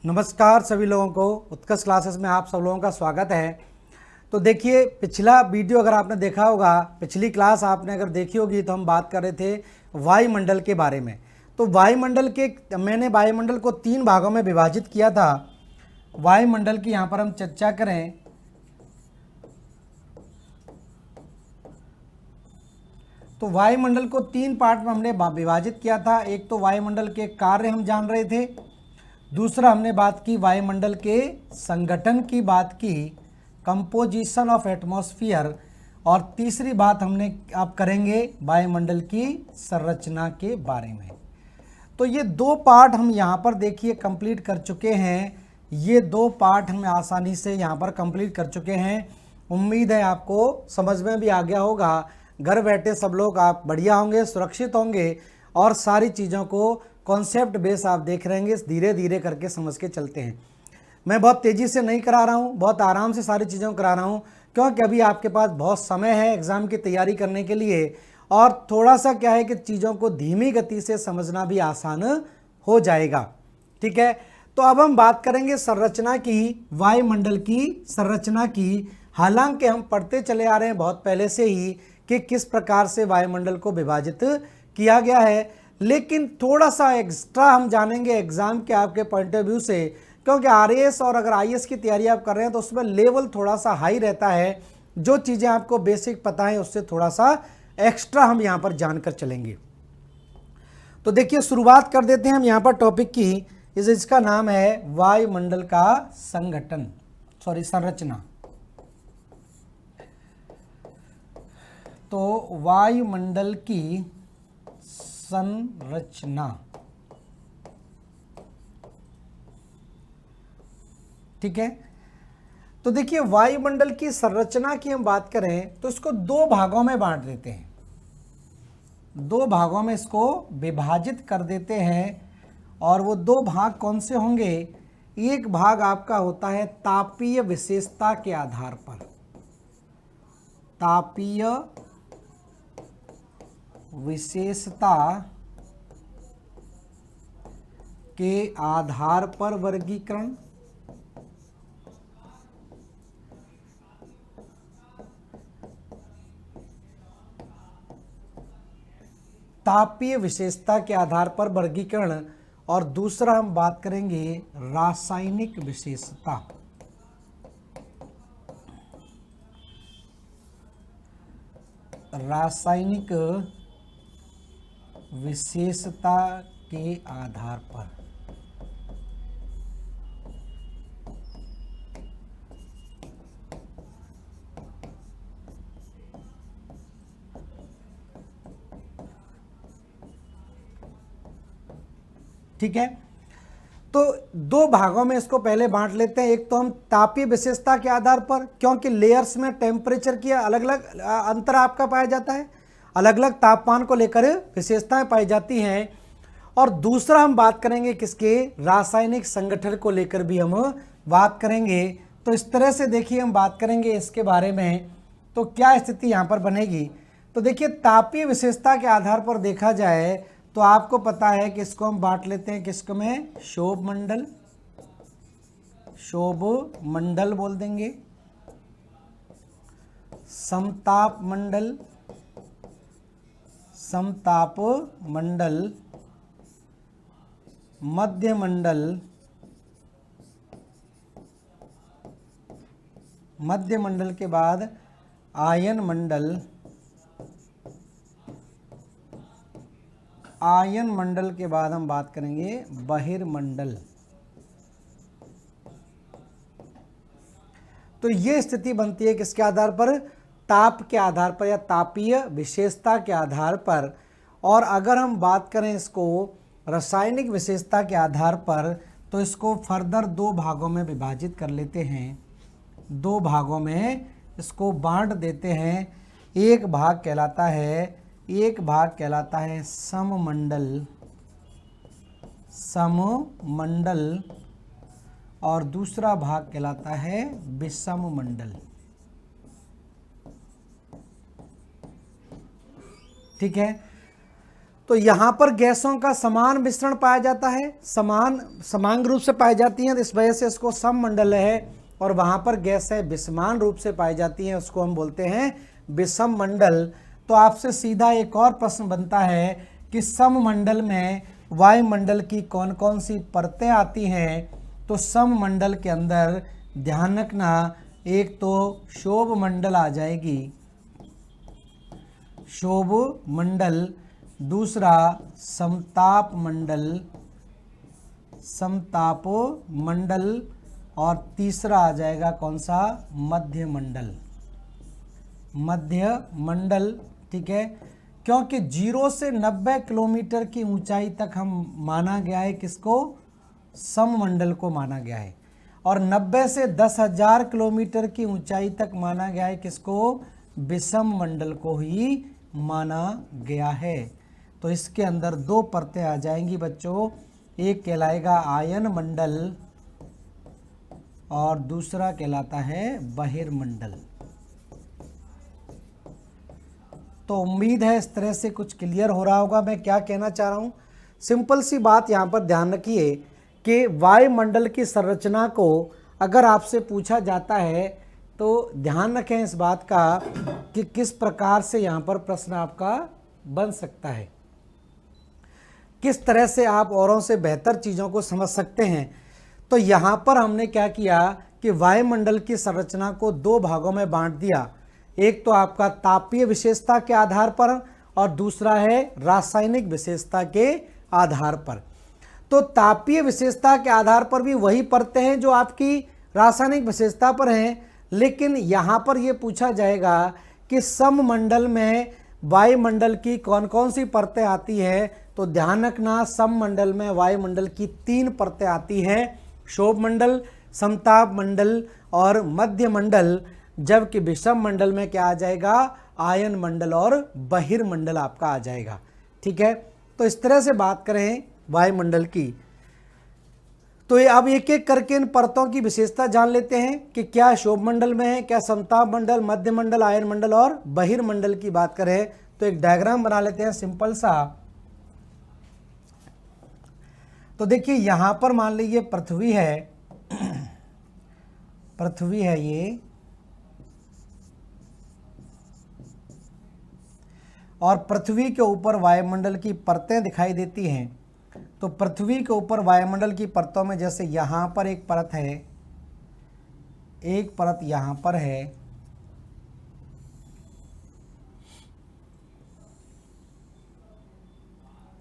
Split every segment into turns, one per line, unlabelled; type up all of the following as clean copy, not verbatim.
नमस्कार सभी लोगों को, उत्कर्ष क्लासेस में आप सब लोगों का स्वागत है। तो देखिए, पिछला वीडियो अगर आपने देखा होगा, पिछली क्लास आपने अगर देखी होगी तो हम बात कर रहे थे वायुमंडल के बारे में। तो मैंने वायुमंडल को 3 भागों में विभाजित किया था। वायुमंडल की यहाँ पर हम चर्चा करें तो वायुमंडल को 3 पार्ट में हमने विभाजित किया था। एक तो वायुमंडल के कार्य हम जान रहे थे, दूसरा हमने बात की वायुमंडल के संगठन की बात की, कंपोजिशन ऑफ एटमॉस्फेयर, और तीसरी बात हमने आप करेंगे वायुमंडल की संरचना के बारे में। तो ये 2 पार्ट हम यहाँ पर देखिए कंप्लीट कर चुके हैं। ये 2 पार्ट हम आसानी से यहाँ पर कंप्लीट कर चुके हैं। उम्मीद है आपको समझ में भी आ गया होगा। घर बैठे सब लोग आप बढ़िया होंगे, सुरक्षित होंगे और सारी चीज़ों को कॉन्सेप्ट बेस आप देख रहेंगे। धीरे धीरे करके समझ के चलते हैं। मैं बहुत तेज़ी से नहीं करा रहा हूँ, बहुत आराम से सारी चीज़ों को करा रहा हूँ, क्योंकि अभी आपके पास बहुत समय है एग्ज़ाम की तैयारी करने के लिए। और थोड़ा सा क्या है कि चीज़ों को धीमी गति से समझना भी आसान हो जाएगा। ठीक है, तो अब हम बात करेंगे संरचना की, वायुमंडल की संरचना की। हालांकि हम पढ़ते चले आ रहे हैं बहुत पहले से ही कि किस प्रकार से वायुमंडल को विभाजित किया गया है, लेकिन थोड़ा सा एक्स्ट्रा हम जानेंगे एग्जाम के आपके पॉइंट ऑफ व्यू से, क्योंकि आरएएस और अगर आईएएस की तैयारी आप कर रहे हैं तो उसमें लेवल थोड़ा सा हाई रहता है। जो चीज़ें आपको बेसिक पता है उससे थोड़ा सा एक्स्ट्रा हम यहाँ पर जानकर चलेंगे। तो देखिए, शुरुआत कर देते हैं हम यहाँ पर टॉपिक की। इसका नाम है वायुमंडल का संरचना। तो वायुमंडल की संरचना, ठीक है। तो देखिए, वायुमंडल की संरचना की हम बात करें तो इसको 2 भागों में बांट देते हैं। 2 भागों में इसको विभाजित कर देते हैं। और वो 2 भाग कौन से होंगे? एक भाग आपका होता है तापीय विशेषता के आधार पर। तापीय विशेषता के आधार पर वर्गीकरण, तापीय विशेषता के आधार पर वर्गीकरण। और दूसरा हम बात करेंगे रासायनिक विशेषता। रासायनिक विशेषता के आधार पर। ठीक है, तो 2 भागों में इसको पहले बांट लेते हैं। एक तो हम तापीय विशेषता के आधार पर, क्योंकि लेयर्स में टेम्परेचर की अलग अलग अंतर आपका पाया जाता है, अलग अलग तापमान को लेकर विशेषताएं पाई जाती हैं। और दूसरा हम बात करेंगे किसके? रासायनिक संगठन को लेकर भी हम बात करेंगे। तो इस तरह से देखिए हम बात करेंगे इसके बारे में। तो क्या स्थिति यहाँ पर बनेगी? तो देखिए, तापीय विशेषता के आधार पर देखा जाए तो आपको पता है कि इसको हम बांट लेते हैं किसको में? क्षोभ मंडल, क्षोभ मंडल बोल देंगे, समताप मंडल, समताप मंडल, मध्य मंडल, मध्य मंडल के बाद आयन मंडल, आयन मंडल के बाद हम बात करेंगे बहिर्मंडल। तो ये स्थिति बनती है किसके आधार पर? ताप के आधार पर या तापीय विशेषता के आधार पर। और अगर हम बात करें इसको रासायनिक विशेषता के आधार पर, तो इसको फर्दर 2 भागों में विभाजित कर लेते हैं। 2 भागों में इसको बांट देते हैं। एक भाग कहलाता है सममंडल, सममंडल, और दूसरा भाग कहलाता है विषम मंडल। ठीक है, तो यहाँ पर गैसों का समान मिश्रण पाया जाता है, समान रूप से पाई जाती हैं, तो इस वजह से इसको सममंडल है। और वहाँ पर गैस है विषमान रूप से पाई जाती हैं, उसको हम बोलते हैं विषम मंडल। तो आपसे सीधा एक और प्रश्न बनता है कि सममंडल में वायुमंडल की कौन कौन सी परतें आती हैं। तो सममंडल के अंदर ध्यान रखना, एक तो शोभ मंडल आ जाएगी, शोभ मंडल, दूसरा समताप मंडल, समताप मंडल, और तीसरा आ जाएगा कौन सा, मध्य मंडल, मध्य मंडल। ठीक है, क्योंकि 0 से 90 किलोमीटर की ऊंचाई तक हम माना गया है किसको, सममंडल को माना गया है, और 90 से 10,000 किलोमीटर की ऊंचाई तक माना गया है किसको, विषम मंडल को ही माना गया है। तो इसके अंदर 2 परतें आ जाएंगी बच्चों, एक कहलाएगा आयन मंडल और दूसरा कहलाता है बहिर्मंडल। तो उम्मीद है इस तरह से कुछ क्लियर हो रहा होगा मैं क्या कहना चाह रहा हूँ। सिंपल सी बात यहाँ पर ध्यान रखिए कि वायुमंडल की संरचना को अगर आपसे पूछा जाता है तो ध्यान रखें इस बात का कि किस प्रकार से यहाँ पर प्रश्न आपका बन सकता है, किस तरह से आप औरों से बेहतर चीज़ों को समझ सकते हैं। तो यहाँ पर हमने क्या किया कि वायुमंडल की संरचना को 2 भागों में बांट दिया, एक तो आपका तापीय विशेषता के आधार पर और दूसरा है रासायनिक विशेषता के आधार पर। तो तापीय विशेषता के आधार पर भी वही परतें हैं जो आपकी रासायनिक विशेषता पर हैं, लेकिन यहाँ पर ये पूछा जाएगा कि सममंडल में वायुमंडल की कौन कौन सी परतें आती हैं। तो ध्यान रखना, सममंडल में वायुमंडल की 3 परतें आती हैं, शोभ मंडल, समताप मंडल और मध्य मंडल, जबकि विषम मंडल में क्या आ जाएगा, आयन मंडल और बहिर्मंडल आपका आ जाएगा। ठीक है, तो इस तरह से बात करें वायुमंडल की, तो ये अब एक एक करके इन परतों की विशेषता जान लेते हैं कि क्या शोभ मंडल में है, क्या समताप मंडल, मध्य मंडल, आयन मंडल और बहिर्मंडल की बात करें तो एक डायग्राम बना लेते हैं सिंपल सा। तो देखिए यहां पर मान लीजिए पृथ्वी है, पृथ्वी है ये, और पृथ्वी के ऊपर वायुमंडल की परतें दिखाई देती हैं। तो पृथ्वी के ऊपर वायुमंडल की परतों में जैसे यहाँ पर एक परत है, एक परत यहाँ पर है,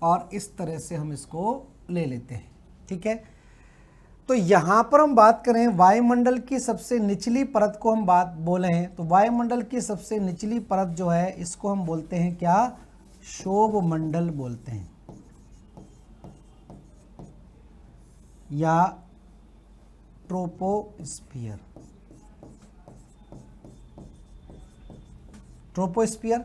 और इस तरह से हम इसको ले लेते हैं। ठीक है, तो यहाँ पर हम बात करें वायुमंडल की सबसे निचली परत को हम बात बोले हैं, तो वायुमंडल की सबसे निचली परत जो है इसको हम बोलते हैं क्या, शोभ मंडल बोलते हैं या ट्रोपोस्फियर। ट्रोपोस्फियर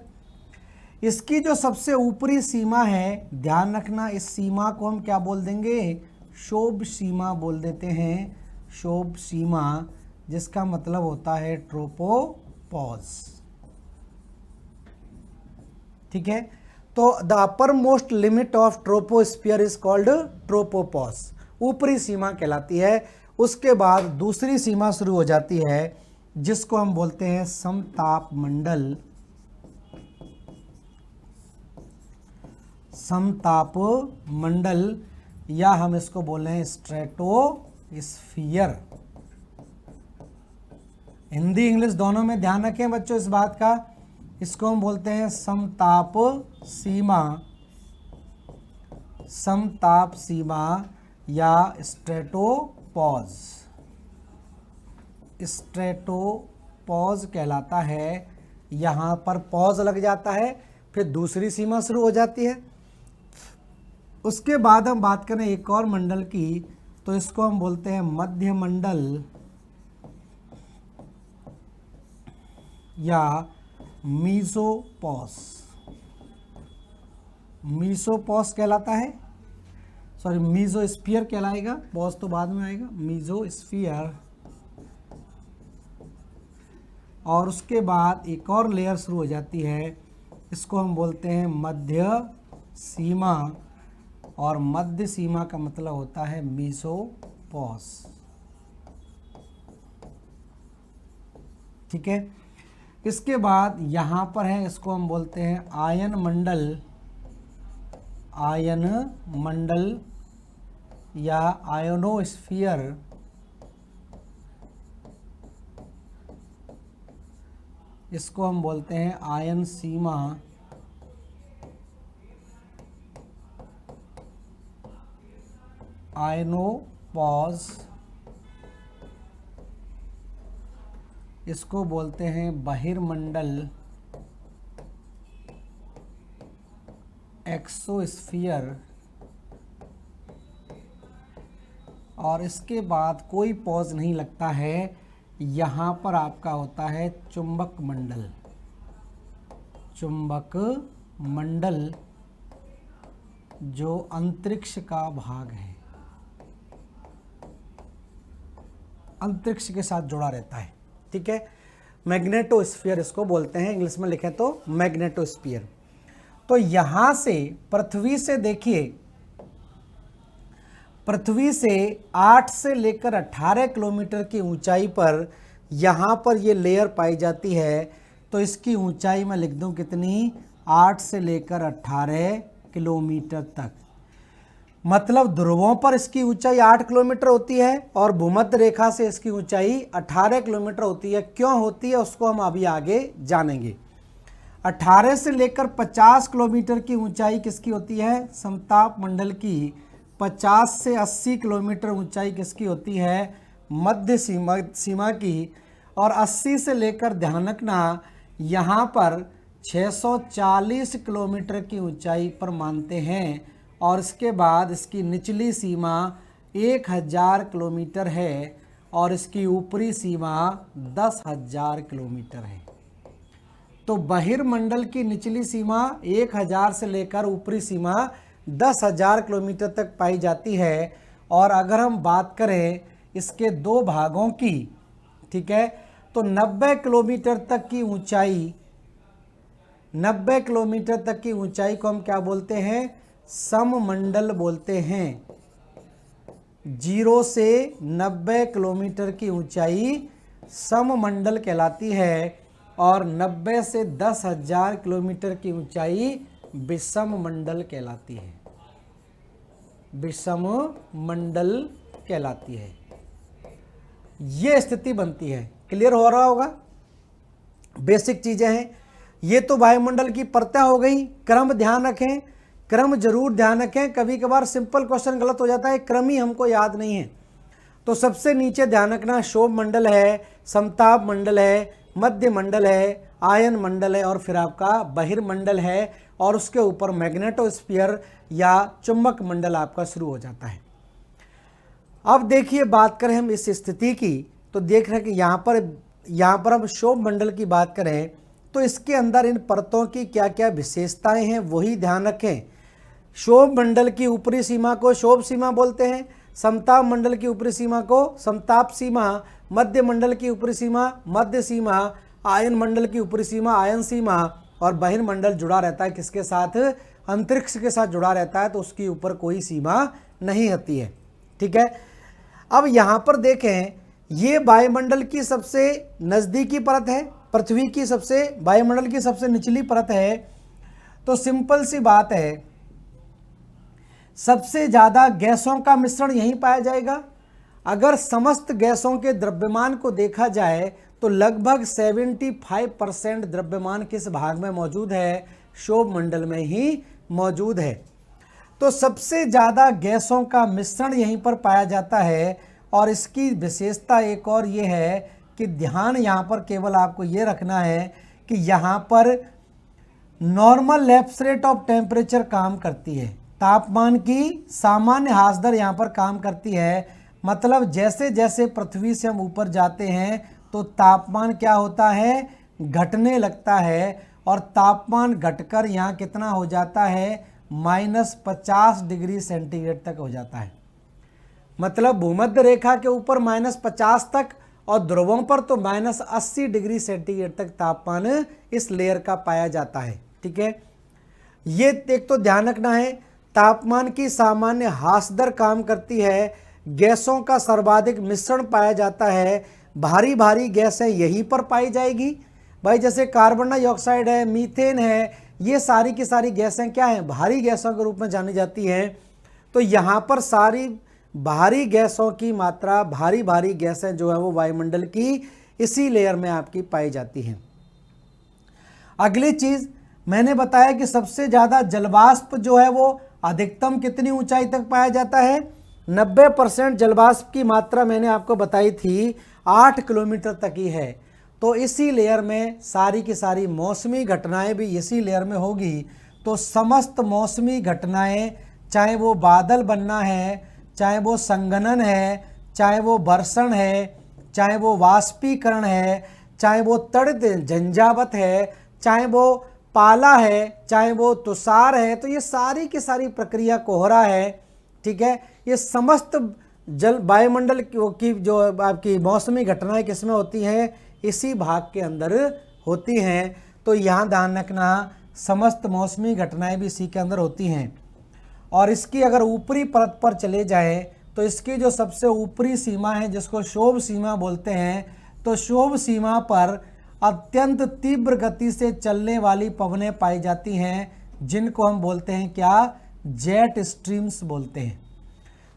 इसकी जो सबसे ऊपरी सीमा है, ध्यान रखना इस सीमा को हम क्या बोल देंगे, शोभ सीमा बोल देते हैं, शोभ सीमा, जिसका मतलब होता है ट्रोपोपॉज। ठीक है, तो the upper most limit of troposphere is called tropopause, ऊपरी सीमा कहलाती है। उसके बाद दूसरी सीमा शुरू हो जाती है जिसको हम बोलते हैं समताप मंडल, समताप मंडल, या हम इसको बोल रहे हैं स्ट्रेटोस्फियर। हिंदी इंग्लिश दोनों में ध्यान रखें बच्चों इस बात का, इसको हम बोलते हैं समताप सीमा, समताप सीमा या स्ट्रेटोपॉज। स्ट्रेटोपॉज कहलाता है। यहाँ पर पॉज लग जाता है, फिर दूसरी सीमा शुरू हो जाती है। उसके बाद हम बात करें एक और मंडल की, तो इसको हम बोलते हैं मध्य मंडल या मीसोपॉज। मीसोपॉज कहलाता है, सॉरी मीजोस्फीयर कहलाएगा, पॉज तो बाद में आएगा, मीजोस्फीयर। और उसके बाद एक और लेयर शुरू हो जाती है, इसको हम बोलते हैं मध्य सीमा और मध्य सीमा का मतलब होता है मीसोपॉज। ठीक है, इसके बाद यहाँ पर है, इसको हम बोलते हैं आयन मंडल, आयन मंडल या आयोनोस्फीयर। इसको हम बोलते हैं आयन सीमा, आयनोपॉज। इसको बोलते हैं बहिर्मंडल, एक्सोस्फीयर। और इसके बाद कोई पॉज नहीं लगता है, यहाँ पर आपका होता है चुंबक मंडल, चुंबक मंडल जो अंतरिक्ष का भाग है, अंतरिक्ष के साथ जुड़ा रहता है। ठीक है, मैग्नेटोस्फीयर इसको बोलते हैं, इंग्लिश में लिखें तो मैग्नेटोस्फीयर। तो यहां से पृथ्वी से देखिए, पृथ्वी से 8 से लेकर 18 किलोमीटर की ऊंचाई पर यहाँ पर ये लेयर पाई जाती है। तो इसकी ऊंचाई मैं लिख दूं कितनी, 8 से लेकर 18 किलोमीटर तक। मतलब ध्रुवों पर इसकी ऊंचाई 8 किलोमीटर होती है और भूमध्य रेखा से इसकी ऊंचाई 18 किलोमीटर होती है। क्यों होती है उसको हम अभी आगे जानेंगे। 18 से लेकर 50 किलोमीटर की ऊंचाई किसकी होती है, समताप मंडल की। 50 से 80 किलोमीटर ऊंचाई किसकी होती है, मध्य सीमा की। और 80 से लेकर, ध्यान रखना, यहाँ पर 640 किलोमीटर की ऊंचाई पर मानते हैं। और इसके बाद इसकी निचली सीमा 1000 किलोमीटर है और इसकी ऊपरी सीमा 10,000 किलोमीटर है। तो बहिर्मंडल की निचली सीमा 1000 से लेकर ऊपरी सीमा 10,000 किलोमीटर तक पाई जाती है। और अगर हम बात करें इसके दो भागों की, ठीक है, तो 90 किलोमीटर तक की ऊंचाई, 90 किलोमीटर तक की ऊंचाई को हम क्या बोलते हैं, सममंडल बोलते हैं। 0 से 90 किलोमीटर की ऊंचाई सममंडल कहलाती है और 90 से 10,000 किलोमीटर की ऊंचाई विषम मंडल कहलाती है, विषम मंडल कहलाती है। ये स्थिति बनती है। क्लियर हो रहा होगा, बेसिक चीजें हैं ये। तो वायुमंडल की परतें हो गई। क्रम ध्यान रखें, क्रम जरूर ध्यान रखें। कभी कभार सिंपल क्वेश्चन गलत हो जाता है, क्रम ही हमको याद नहीं है। तो सबसे नीचे ध्यान रखना, शोभ मंडल है, समताप मंडल है, मध्य मंडल है, आयन मंडल है और फिर आपका बहिर्मंडल है। और उसके ऊपर मैग्नेटोस्फीयर या चुंबक मंडल आपका शुरू हो जाता है। अब देखिए, बात करें हम इस स्थिति की, तो देख रहे हैं कि यहाँ पर हम शोभ मंडल की बात करें तो इसके अंदर इन परतों की क्या क्या विशेषताएं हैं वही ध्यान रखें। शोभ मंडल की ऊपरी सीमा को शोभ सीमा बोलते हैं, समताप मंडल की ऊपरी सीमा को समताप सीमा, मध्य मंडल की ऊपरी सीमा मध्य सीमा, आयन मंडल की ऊपरी सीमा आयन सीमा। और बहिर्मंडल जुड़ा रहता है किसके साथ, अंतरिक्ष के साथ जुड़ा रहता है, तो उसके ऊपर कोई सीमा नहीं होती है। ठीक है, अब यहाँ पर देखें, ये वायुमंडल की सबसे नज़दीकी परत है, पृथ्वी की सबसे, वायुमंडल की सबसे निचली परत है। तो सिंपल सी बात है, सबसे ज़्यादा गैसों का मिश्रण यहीं पाया जाएगा। अगर समस्त गैसों के द्रव्यमान को देखा जाए तो लगभग 75% द्रव्यमान किस भाग में मौजूद है, शोभ मंडल में ही मौजूद है। तो सबसे ज़्यादा गैसों का मिश्रण यहीं पर पाया जाता है। और इसकी विशेषता एक और ये है कि ध्यान यहाँ पर केवल आपको ये रखना है कि यहाँ पर normal lapse rate of temperature काम करती है, तापमान की सामान्य ह्रास दर यहाँ पर काम करती है। मतलब जैसे जैसे पृथ्वी से हम ऊपर जाते हैं तो तापमान क्या होता है, घटने लगता है। और तापमान घटकर यहाँ कितना हो जाता है, -50 डिग्री सेंटीग्रेड तक हो जाता है। मतलब भूमध्य रेखा के ऊपर -50 तक और ध्रुवों पर तो -80 डिग्री सेंटीग्रेड तक तापमान इस लेयर का पाया जाता है। ठीक है, ये एक तो ध्यान रखना है, तापमान की सामान्य ह्रास दर काम करती है, गैसों का सर्वाधिक मिश्रण पाया जाता है, भारी भारी गैसें यहीं पर पाई जाएगी भाई, जैसे कार्बन डाइऑक्साइड है, मीथेन है, ये सारी की सारी गैसें क्या हैं, भारी गैसों के रूप में जानी जाती हैं। तो यहाँ पर सारी भारी गैसों की मात्रा, भारी भारी गैसें जो है वो वायुमंडल की इसी लेयर में आपकी पाई जाती हैं। अगली चीज मैंने बताया कि सबसे ज्यादा जलवाष्प जो है वो अधिकतम कितनी ऊंचाई तक पाया जाता है, 90% जलवाष्प की मात्रा मैंने आपको बताई थी 8 किलोमीटर तक ही है। तो इसी लेयर में सारी की सारी मौसमी घटनाएं भी इसी लेयर में होगी। तो समस्त मौसमी घटनाएं, चाहे वो बादल बनना है, चाहे वो संघनन है, चाहे वो बर्षण है, चाहे वो वाष्पीकरण है, चाहे वो तड़ित झंझावत है, चाहे वो पाला है, चाहे वो तुषार है, तो ये सारी की सारी प्रक्रिया कोहरा है, ठीक है। ये समस्त जल वायुमंडल की जो आपकी मौसमी घटनाएं किसमें होती हैं, इसी भाग के अंदर होती हैं। तो यहाँ ध्यान रखना, समस्त मौसमी घटनाएं भी इसी के अंदर होती हैं। और इसकी अगर ऊपरी परत पर चले जाएं तो इसकी जो सबसे ऊपरी सीमा है, जिसको क्षोभ सीमा बोलते हैं, तो क्षोभ सीमा पर अत्यंत तीव्र गति से चलने वाली पवनें पाई जाती हैं, जिनको हम बोलते हैं क्या, जेट स्ट्रीम्स बोलते हैं।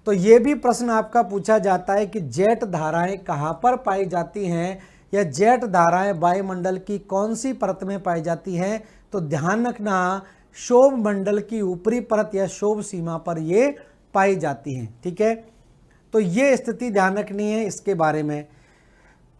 तो ये भी प्रश्न आपका पूछा जाता है कि जेट धाराएं कहाँ पर पाई जाती हैं, या जेट धाराएं वायुमंडल की कौन सी परत में पाई जाती हैं। तो ध्यान रखना, क्षोभ मंडल की ऊपरी परत या क्षोभ सीमा पर ये पाई जाती हैं, ठीक है। तो ये स्थिति ध्यान रखनी है इसके बारे में।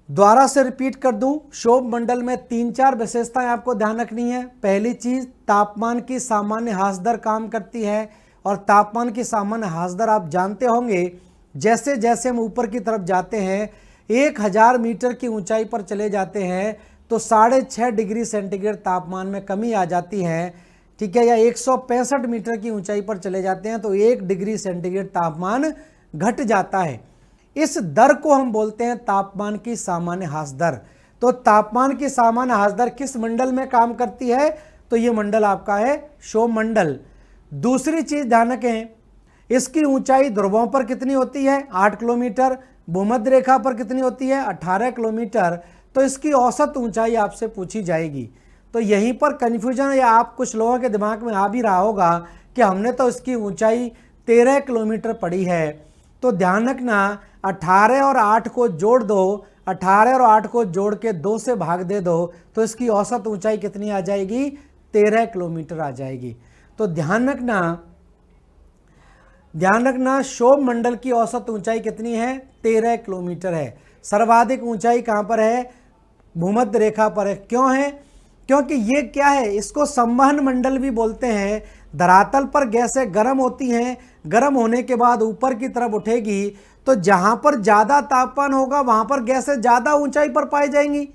दोबारा से रिपीट कर दूं, क्षोभ मंडल में 3-4 विशेषताएं आपको ध्यान रखनी है। पहली चीज, तापमान की सामान्य ह्रास दर काम करती है, और तापमान की सामान्य ह्रास दर आप जानते होंगे, जैसे जैसे हम ऊपर की तरफ जाते हैं, 1000 मीटर की ऊंचाई पर चले जाते हैं तो 6.5 डिग्री सेंटीग्रेड तापमान में कमी आ जाती है, ठीक है। या 165 मीटर की ऊंचाई पर चले जाते हैं तो 1 डिग्री सेंटीग्रेड तापमान घट जाता है। इस दर को हम बोलते हैं तापमान की सामान्य ह्रास दर। तो तापमान की सामान्य ह्रास दर किस मंडल में काम करती है, तो ये मंडल आपका है क्षोभ मंडल। दूसरी चीज ध्यान रखें, इसकी ऊंचाई ध्रुवों पर कितनी होती है, 8 किलोमीटर, भूमध्य रेखा पर कितनी होती है, 18 किलोमीटर। तो इसकी औसत ऊंचाई आपसे पूछी जाएगी। तो यहीं पर कन्फ्यूजन या आप कुछ लोगों के दिमाग में आ भी रहा होगा कि हमने तो इसकी ऊंचाई 13 किलोमीटर पड़ी है। तो ध्यान रखना, 18 और 8 को जोड़ दो, 18 और 8 को जोड़ के 2 से भाग दे दो, तो इसकी औसत ऊंचाई कितनी आ जाएगी, 13 किलोमीटर आ जाएगी। तो ध्यान रखना क्षोभ मंडल की औसत ऊंचाई कितनी है, 13 किलोमीटर है। सर्वाधिक ऊंचाई कहाँ पर है, भूमध्य रेखा पर है। क्यों है, क्योंकि ये क्या है, इसको संवहन मंडल भी बोलते हैं। धरातल पर गैसें गर्म होती हैं, गर्म होने के बाद ऊपर की तरफ उठेगी, तो जहां पर ज्यादा तापमान होगा वहां पर गैसें ज्यादा ऊंचाई पर पाई जाएंगी,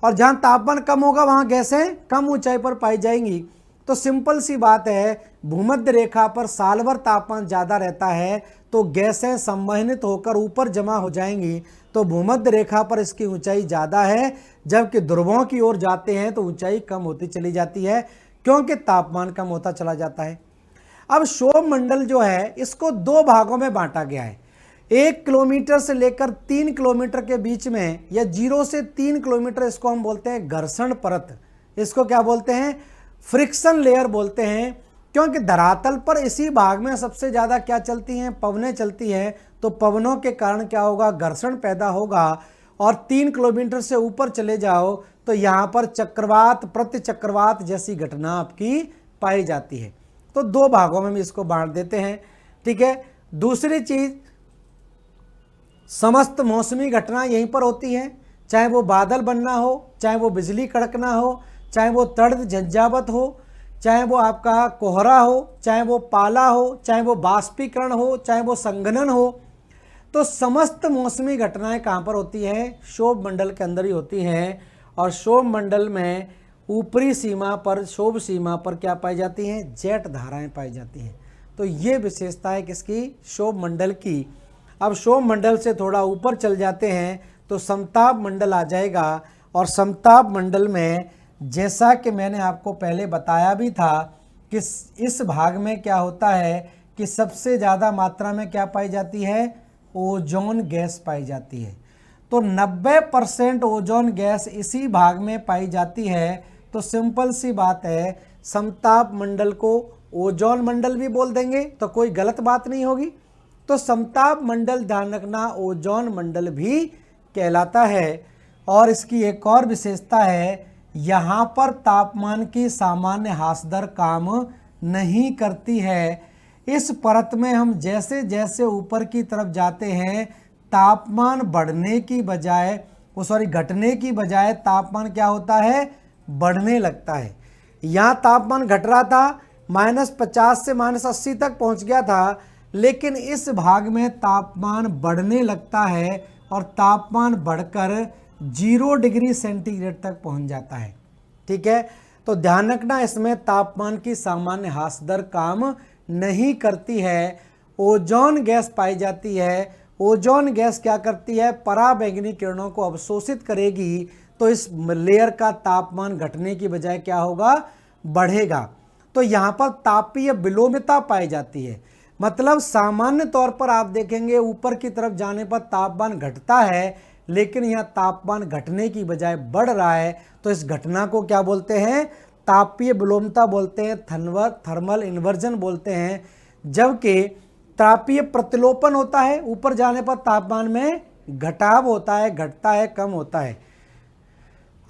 और जहां तापमान कम होगा वहां गैसें कम ऊंचाई पर पाई जाएंगी। तो सिंपल सी बात है, भूमध्य रेखा पर साल भर तापमान ज़्यादा रहता है तो गैसें संवहनित होकर ऊपर जमा हो जाएंगी। तो भूमध्य रेखा पर इसकी ऊंचाई ज़्यादा है, जबकि ध्रुवों की ओर जाते हैं तो ऊंचाई कम होती चली जाती है, क्योंकि तापमान कम होता चला जाता है। अब क्षोभ मंडल जो है इसको 2 भागों में बांटा गया है। 1 किलोमीटर से लेकर 3 किलोमीटर के बीच में, या 0 से 3 किलोमीटर, इसको हम बोलते हैं घर्षण परत। इसको क्या बोलते हैं, फ्रिक्शन लेयर बोलते हैं, क्योंकि धरातल पर इसी भाग में सबसे ज़्यादा क्या चलती हैं, पवनें चलती हैं। तो पवनों के कारण क्या होगा, घर्षण पैदा होगा। और 3 किलोमीटर से ऊपर चले जाओ तो यहाँ पर चक्रवात, प्रतिचक्रवात जैसी घटना आपकी पाई जाती है। तो 2 भागों में भी इसको बांट देते हैं, ठीक है। दूसरी चीज, समस्त मौसमी घटना यहीं पर होती हैं, चाहे वो बादल बनना हो, चाहे वो बिजली कड़कना हो, चाहे वो तड़ित झंझावत हो, चाहे वो आपका कोहरा हो, चाहे वो पाला हो, चाहे वो बाष्पीकरण हो, चाहे वो संघनन हो। तो समस्त मौसमी घटनाएं कहाँ पर होती हैं, क्षोभ मंडल के अंदर ही होती हैं। और क्षोभ मंडल में ऊपरी सीमा पर, क्षोभ सीमा पर क्या पाई जाती हैं, जेट धाराएं पाई जाती हैं। तो ये विशेषता है किसकी, क्षोभ मंडल की। अब क्षोभ मंडल से थोड़ा ऊपर चल जाते हैं तो समताप मंडल आ जाएगा। और समताप मंडल में, जैसा कि मैंने आपको पहले बताया भी था इस भाग में क्या होता है कि सबसे ज़्यादा मात्रा में क्या पाई जाती है, ओजोन गैस पाई जाती है। तो 90% ओजोन गैस इसी भाग में पाई जाती है। तो सिंपल सी बात है, समताप मंडल को ओजोन मंडल भी बोल देंगे तो कोई गलत बात नहीं होगी। तो समताप मंडल ध्यान रखना ओजोन मंडल भी कहलाता है। और इसकी एक और विशेषता है, यहाँ पर तापमान की सामान्य ह्रास दर काम नहीं करती है। इस परत में हम जैसे जैसे ऊपर की तरफ जाते हैं तापमान बढ़ने की बजाय घटने की बजाय तापमान क्या होता है, बढ़ने लगता है। यहाँ तापमान घट रहा था, -50 से -80 तक पहुँच गया था, लेकिन इस भाग में तापमान बढ़ने लगता है और तापमान बढ़कर 0 डिग्री सेंटीग्रेड तक पहुँच जाता है। ठीक है, तो ध्यान रखना इसमें तापमान की सामान्य ह्रास दर काम नहीं करती है, ओजोन गैस पाई जाती है। ओजोन गैस क्या करती है, पराबैंगनी किरणों को अवशोषित करेगी, तो इस लेयर का तापमान घटने की बजाय क्या होगा, बढ़ेगा। तो यहाँ पर तापीय विलोमिता पाई जाती है। मतलब सामान्य तौर पर आप देखेंगे ऊपर की तरफ जाने पर तापमान घटता है, लेकिन यहाँ तापमान घटने की बजाय बढ़ रहा है। तो इस घटना को क्या बोलते हैं, तापीय विलोमता बोलते हैं, थर्मल इन्वर्जन बोलते हैं। जबकि तापीय प्रतिलोपन होता है, ऊपर जाने पर तापमान में घटाव होता है, घटता है, कम होता है।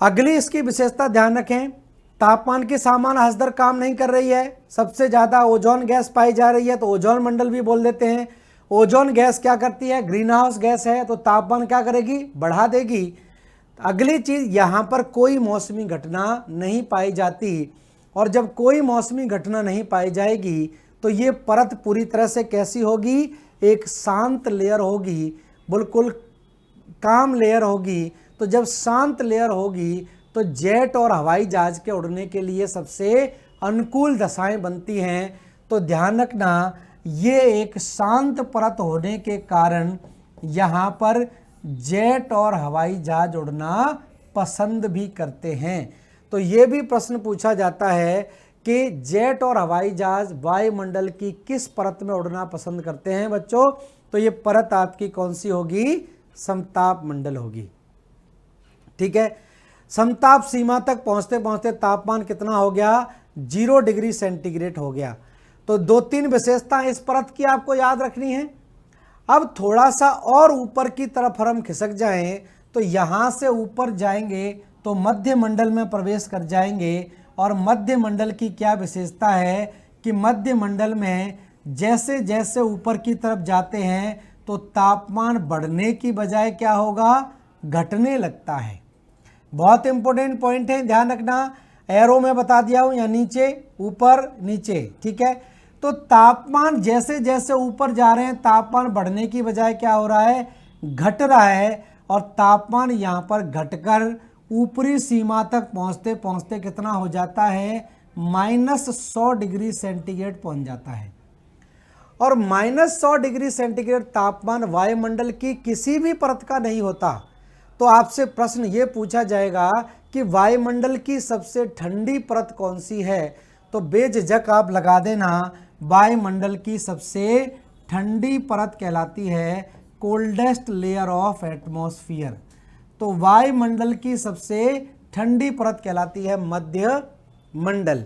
अगली इसकी विशेषता ध्यान रखें, तापमान की सामान्य ह्रास दर काम नहीं कर रही है, सबसे ज़्यादा ओजोन गैस पाई जा रही है, तो ओजोन मंडल भी बोल देते हैं। ओजोन गैस क्या करती है, ग्रीन हाउस गैस है, तो तापमान क्या करेगी, बढ़ा देगी। अगली चीज़, यहाँ पर कोई मौसमी घटना नहीं पाई जाती, और जब कोई मौसमी घटना नहीं पाई जाएगी तो ये परत पूरी तरह से कैसी होगी, एक शांत लेयर होगी, बिल्कुल काम लेयर होगी। तो जब शांत लेयर होगी तो जेट और हवाई जहाज के उड़ने के लिए सबसे अनुकूल दशाएं बनती हैं। तो ध्यान रखना, ये एक शांत परत होने के कारण यहाँ पर जेट और हवाई जहाज उड़ना पसंद भी करते हैं। तो ये भी प्रश्न पूछा जाता है कि जेट और हवाई जहाज वायुमंडल की किस परत में उड़ना पसंद करते हैं बच्चों। तो ये परत आपकी कौन सी होगी, समताप मंडल होगी। ठीक है, समताप सीमा तक पहुंचते पहुंचते तापमान कितना हो गया, 0 डिग्री सेंटीग्रेड हो गया। तो 2-3 विशेषताएं इस परत की आपको याद रखनी है। अब थोड़ा सा और ऊपर की तरफ हम खिसक जाएं तो यहाँ से ऊपर जाएंगे तो मध्य मंडल में प्रवेश कर जाएंगे। और मध्य मंडल की क्या विशेषता है कि मध्य मंडल में जैसे जैसे ऊपर की तरफ जाते हैं तो तापमान बढ़ने की बजाय क्या होगा, घटने लगता है। बहुत इंपॉर्टेंट पॉइंट है, ध्यान रखना। एरो में बता दिया हूँ, या नीचे ऊपर नीचे। ठीक है, तो तापमान जैसे जैसे ऊपर जा रहे हैं तापमान बढ़ने की बजाय क्या हो रहा है, घट रहा है। और तापमान यहाँ पर घटकर ऊपरी सीमा तक पहुँचते पहुँचते कितना हो जाता है, -100 डिग्री सेंटीग्रेड पहुँच जाता है। और -100 डिग्री सेंटीग्रेड तापमान वायुमंडल की किसी भी परत का नहीं होता। तो आपसे प्रश्न ये पूछा जाएगा कि वायुमंडल की सबसे ठंडी परत कौन सी है, तो बेझिझक आप लगा देना, वायुमंडल की सबसे ठंडी परत कहलाती है कोल्डेस्ट लेयर ऑफ एटमॉस्फेयर। तो वायुमंडल की सबसे ठंडी परत कहलाती है मध्य मंडल।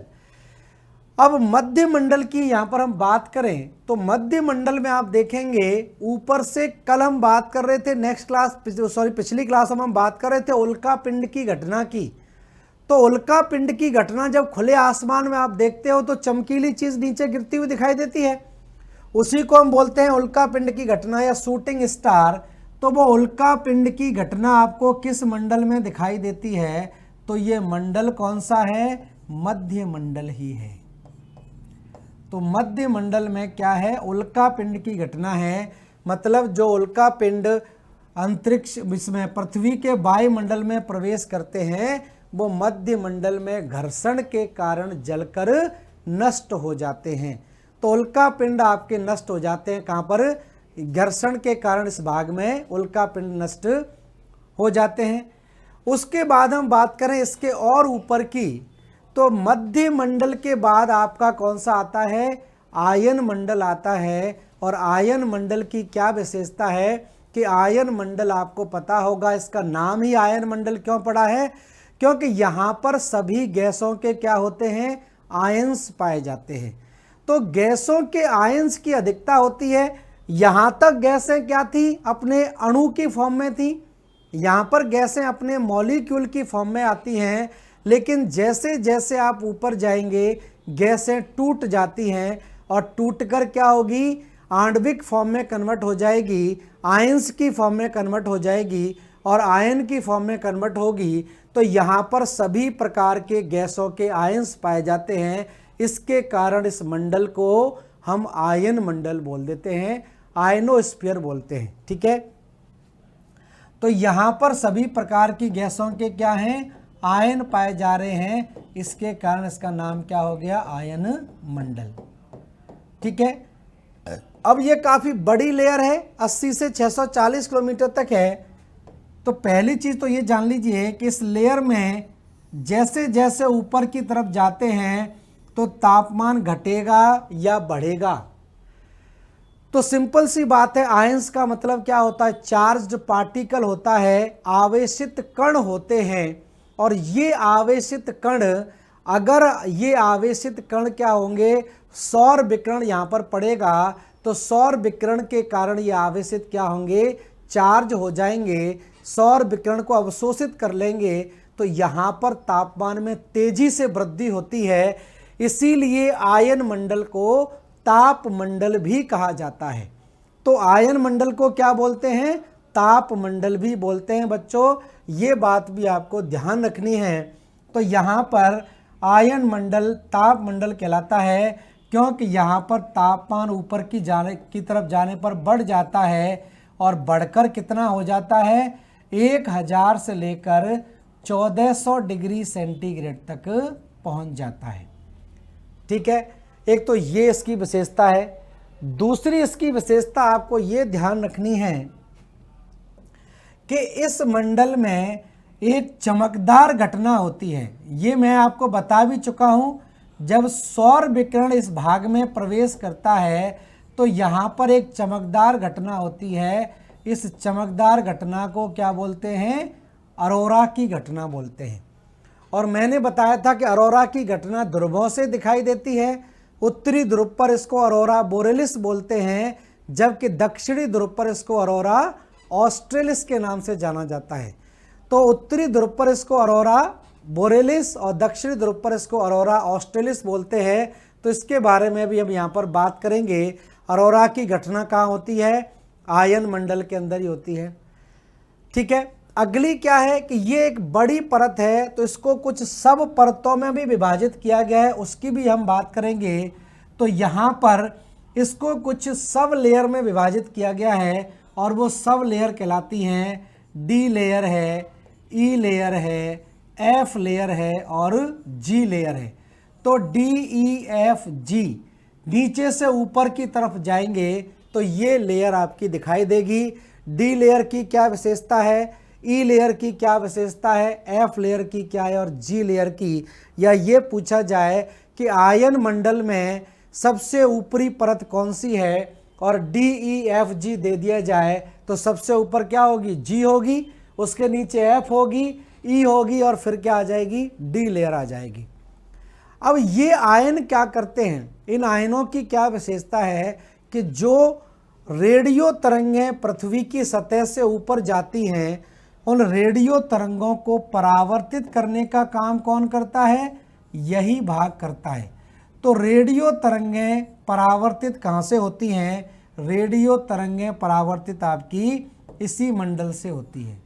अब मध्य मंडल की यहाँ पर हम बात करें तो मध्य मंडल में आप देखेंगे ऊपर से, कल हम बात कर रहे थे पिछली क्लास में हम बात कर रहे थे उल्का पिंड की घटना की। तो उल्का पिंड की घटना जब खुले आसमान में आप देखते हो तो चमकीली चीज नीचे गिरती हुई दिखाई देती है, उसी को हम बोलते हैं उल्का पिंड की घटना या शूटिंग स्टार। तो वो उल्का पिंड की घटना आपको किस मंडल में दिखाई देती है, तो ये मंडल कौन सा है, मध्य मंडल ही है। तो मध्य मंडल में क्या है, उल्का पिंड की घटना है। मतलब जो उल्का पिंड अंतरिक्ष इसमें पृथ्वी के वायुमंडल में प्रवेश करते हैं वो मध्य मंडल में घर्षण के कारण जलकर नष्ट हो जाते हैं। तो उल्का पिंड आपके नष्ट हो जाते हैं कहाँ पर, घर्षण के कारण इस भाग में उल्का पिंड नष्ट हो जाते हैं। उसके बाद हम बात करें इसके और ऊपर की, तो मध्य मंडल के बाद आपका कौन सा आता है, आयन मंडल आता है। और आयन मंडल की क्या विशेषता है कि आयन मंडल आपको पता होगा, इसका नाम ही आयन मंडल क्यों पड़ा है, क्योंकि यहाँ पर सभी गैसों के क्या होते हैं, आयंस पाए जाते हैं। तो गैसों के आयंस की अधिकता होती है। यहाँ तक गैसें क्या थी, अपने अणु की फॉर्म में थी, यहाँ पर गैसें अपने मॉलिक्यूल की फॉर्म में आती हैं। लेकिन जैसे जैसे आप ऊपर जाएंगे गैसें टूट जाती हैं और टूटकर क्या होगी, आणविक फॉर्म में कन्वर्ट हो जाएगी, आयंस की फॉर्म में कन्वर्ट हो जाएगी और आयन की फॉर्म में कन्वर्ट होगी। तो यहाँ पर सभी प्रकार के गैसों के आयंस पाए जाते हैं। इसके कारण इस मंडल को हम आयन मंडल बोल देते हैं, आयनोस्फीयर बोलते हैं। ठीक है, तो यहाँ पर सभी प्रकार की गैसों के क्या हैं, आयन पाए जा रहे हैं। इसके कारण इसका नाम क्या हो गया, आयन मंडल। ठीक है, अब ये काफ़ी बड़ी लेयर है, 80 से 640 किलोमीटर तक है। तो पहली चीज़ तो ये जान लीजिए कि इस लेयर में जैसे जैसे ऊपर की तरफ जाते हैं तो तापमान घटेगा या बढ़ेगा। तो सिंपल सी बात है, आयंस का मतलब क्या होता है, चार्ज्ड पार्टिकल होता है, आवेशित कण होते हैं। और ये आवेशित कण, अगर ये आवेशित कण क्या होंगे, सौर विकिरण यहाँ पर पड़ेगा तो सौर विकिरण के कारण ये आवेशित क्या होंगे, चार्ज हो जाएंगे, सौर विकिरण को अवशोषित कर लेंगे। तो यहाँ पर तापमान में तेजी से वृद्धि होती है। इसीलिए आयन मंडल को ताप मंडल भी कहा जाता है। तो आयन मंडल को क्या बोलते हैं, ताप मंडल भी बोलते हैं। बच्चों ये बात भी आपको ध्यान रखनी है। तो यहाँ पर आयन मंडल ताप मंडल कहलाता है, क्योंकि यहाँ पर तापमान ऊपर की तरफ जाने पर बढ़ जाता है और बढ़कर कितना हो जाता है, 1000 से लेकर 1400 डिग्री सेंटीग्रेड तक पहुँच जाता है। ठीक है, एक तो ये इसकी विशेषता है। दूसरी इसकी विशेषता आपको ये ध्यान रखनी है कि इस मंडल में एक चमकदार घटना होती है। ये मैं आपको बता भी चुका हूँ, जब सौर विकिरण इस भाग में प्रवेश करता है तो यहाँ पर एक चमकदार घटना होती है। इस चमकदार घटना को क्या बोलते हैं, अरोरा की घटना बोलते हैं। और मैंने बताया था कि अरोरा की घटना ध्रुवों से दिखाई देती है। उत्तरी ध्रुव पर इसको अरोरा बोरेलिस बोलते हैं, जबकि दक्षिणी ध्रुव पर इसको अरोरा ऑस्ट्रेलिस के नाम से जाना जाता है। तो उत्तरी ध्रुव पर इसको अरोरा बोरेलिस और दक्षिणी ध्रुव पर इसको अरोरा ऑस्ट्रेलिस बोलते हैं। तो इसके बारे में भी हम यहाँ पर बात करेंगे। अरोरा की घटना कहाँ होती है, आयन मंडल के अंदर ही होती है। ठीक है, अगली क्या है कि ये एक बड़ी परत है, तो इसको कुछ सब परतों में भी विभाजित किया गया है, उसकी भी हम बात करेंगे। तो यहाँ पर इसको कुछ सब लेयर में विभाजित किया गया है और वो सब लेयर कहलाती हैं, डी लेयर है, ई लेयर है, एफ लेयर है और जी लेयर है। तो डी ई एफ जी नीचे से ऊपर की तरफ जाएंगे तो ये लेयर आपकी दिखाई देगी। डी लेयर की क्या विशेषता है, ई लेयर की क्या विशेषता है, एफ लेयर की क्या है और जी लेयर की। या ये पूछा जाए कि आयन मंडल में सबसे ऊपरी परत कौन सी है और डी ई एफ जी दे दिया जाए तो सबसे ऊपर क्या होगी, जी होगी, उसके नीचे एफ होगी, ई होगी और फिर क्या आ जाएगी, डी लेयर आ जाएगी। अब ये आयन क्या करते हैं, इन आयनों की क्या विशेषता है कि जो रेडियो तरंगें पृथ्वी की सतह से ऊपर जाती हैं, उन रेडियो तरंगों को परावर्तित करने का काम कौन करता है, यही भाग करता है। तो रेडियो तरंगें परावर्तित कहाँ से होती हैं, रेडियो तरंगें परावर्तित आपकी इसी मंडल से होती है।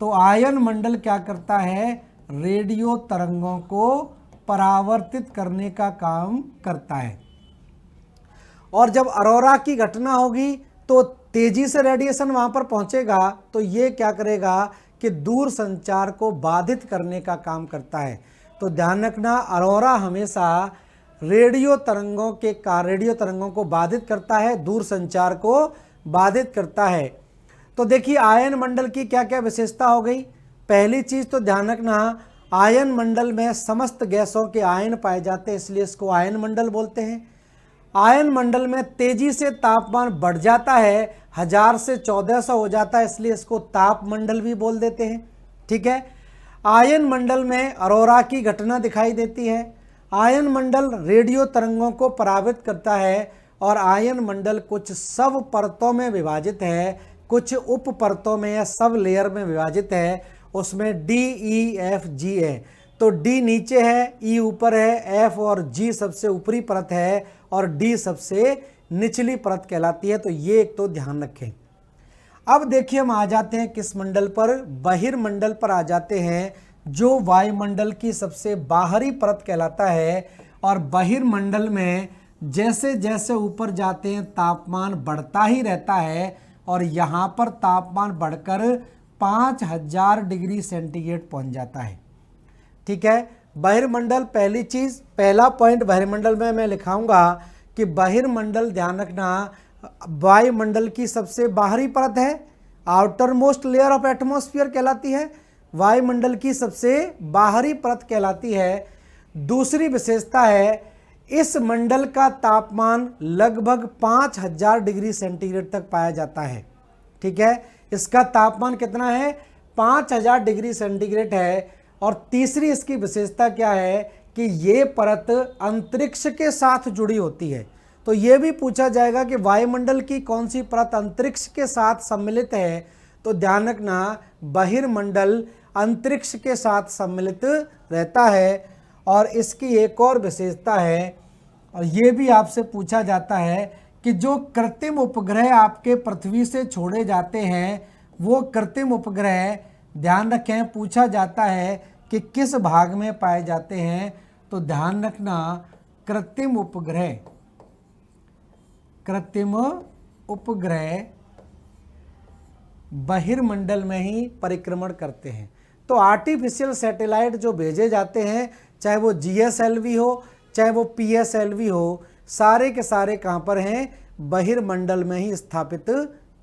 तो आयन मंडल क्या करता है, रेडियो तरंगों को परावर्तित करने का काम करता है। और जब अरोरा की घटना होगी तो तेजी से रेडिएशन वहां पर पहुंचेगा, तो ये क्या करेगा कि दूर संचार को बाधित करने का काम करता है। तो ध्यान रखना, अरोरा हमेशा रेडियो तरंगों को बाधित करता है, दूर संचार को बाधित करता है। तो देखिए आयन मंडल की क्या क्या विशेषता हो गई। पहली चीज तो ध्यान रखना, आयन मंडल में समस्त गैसों के आयन पाए जाते हैं, इसलिए इसको आयन मंडल बोलते हैं। आयन मंडल में तेजी से तापमान बढ़ जाता है, 1000 से 1400 हो जाता है, इसलिए इसको ताप मंडल भी बोल देते हैं। ठीक है। आयन मंडल में अरोरा की घटना दिखाई देती है। आयन मंडल रेडियो तरंगों को परावित करता है और आयन मंडल कुछ सब परतों में विभाजित है, कुछ उप परतों में या सब लेयर में विभाजित है। उसमें डी, ई, एफ, जी है। तो डी नीचे है, ई ऊपर है, एफ और जी सबसे ऊपरी परत है और डी सबसे निचली परत कहलाती है। तो ये एक तो ध्यान रखें। अब देखिए हम आ जाते हैं किस मंडल पर, बहिर्मंडल पर आ जाते हैं, जो वायुमंडल की सबसे बाहरी परत कहलाता है। और बहिर्मंडल में जैसे जैसे ऊपर जाते हैं तापमान बढ़ता ही रहता है और यहाँ पर तापमान बढ़कर 5000 डिग्री सेंटीग्रेड पहुँच जाता है। ठीक है। बहिर्मंडल, पहली चीज़, पहला पॉइंट बहिर्मंडल में मैं लिखाऊंगा कि बहिर्मंडल, ध्यान रखना, वायुमंडल की सबसे बाहरी परत है, outer most layer of atmosphere कहलाती है, वायुमंडल की सबसे बाहरी परत कहलाती है। दूसरी विशेषता है, इस मंडल का तापमान लगभग 5000 डिग्री सेंटीग्रेड तक पाया जाता है। ठीक है। इसका तापमान कितना है? 5000 डिग्री सेंटीग्रेड है। और तीसरी इसकी विशेषता क्या है कि ये परत अंतरिक्ष के साथ जुड़ी होती है। तो ये भी पूछा जाएगा कि वायुमंडल की कौन सी परत अंतरिक्ष के साथ सम्मिलित है। तो ध्यान रखना, बहिर्मंडल अंतरिक्ष के साथ सम्मिलित रहता है। और इसकी एक और विशेषता है, और ये भी आपसे पूछा जाता है कि जो कृत्रिम उपग्रह आपके पृथ्वी से छोड़े जाते हैं, वो कृत्रिम उपग्रह, ध्यान रखें, पूछा जाता है कि किस भाग में पाए जाते हैं। तो ध्यान रखना, कृत्रिम उपग्रह बहिर्मंडल में ही परिक्रमण करते हैं। तो आर्टिफिशियल सैटेलाइट जो भेजे जाते हैं, चाहे वो GSLV हो, चाहे वो PSLV हो, सारे के सारे कहाँ पर हैं? बहिर्मंडल में ही स्थापित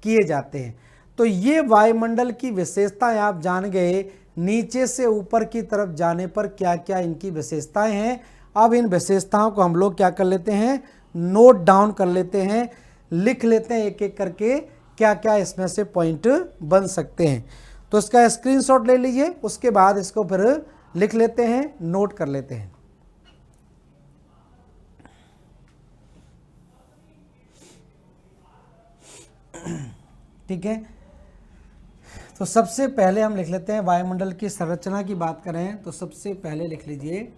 किए जाते हैं। तो ये वायुमंडल की विशेषताएं आप जान गए। नीचे से ऊपर की तरफ जाने पर क्या क्या इनकी विशेषताएं हैं। अब इन विशेषताओं को हम लोग क्या कर लेते हैं? नोट डाउन कर लेते हैं, लिख लेते हैं एक एक करके, क्या क्या इसमें से पॉइंट बन सकते हैं। तो इसका स्क्रीनशॉट ले लीजिए, उसके बाद इसको फिर लिख लेते हैं, नोट कर लेते हैं। ठीक है। तो सबसे पहले हम लिख लेते हैं, वायुमंडल की संरचना की बात करें तो सबसे पहले लिख लीजिए,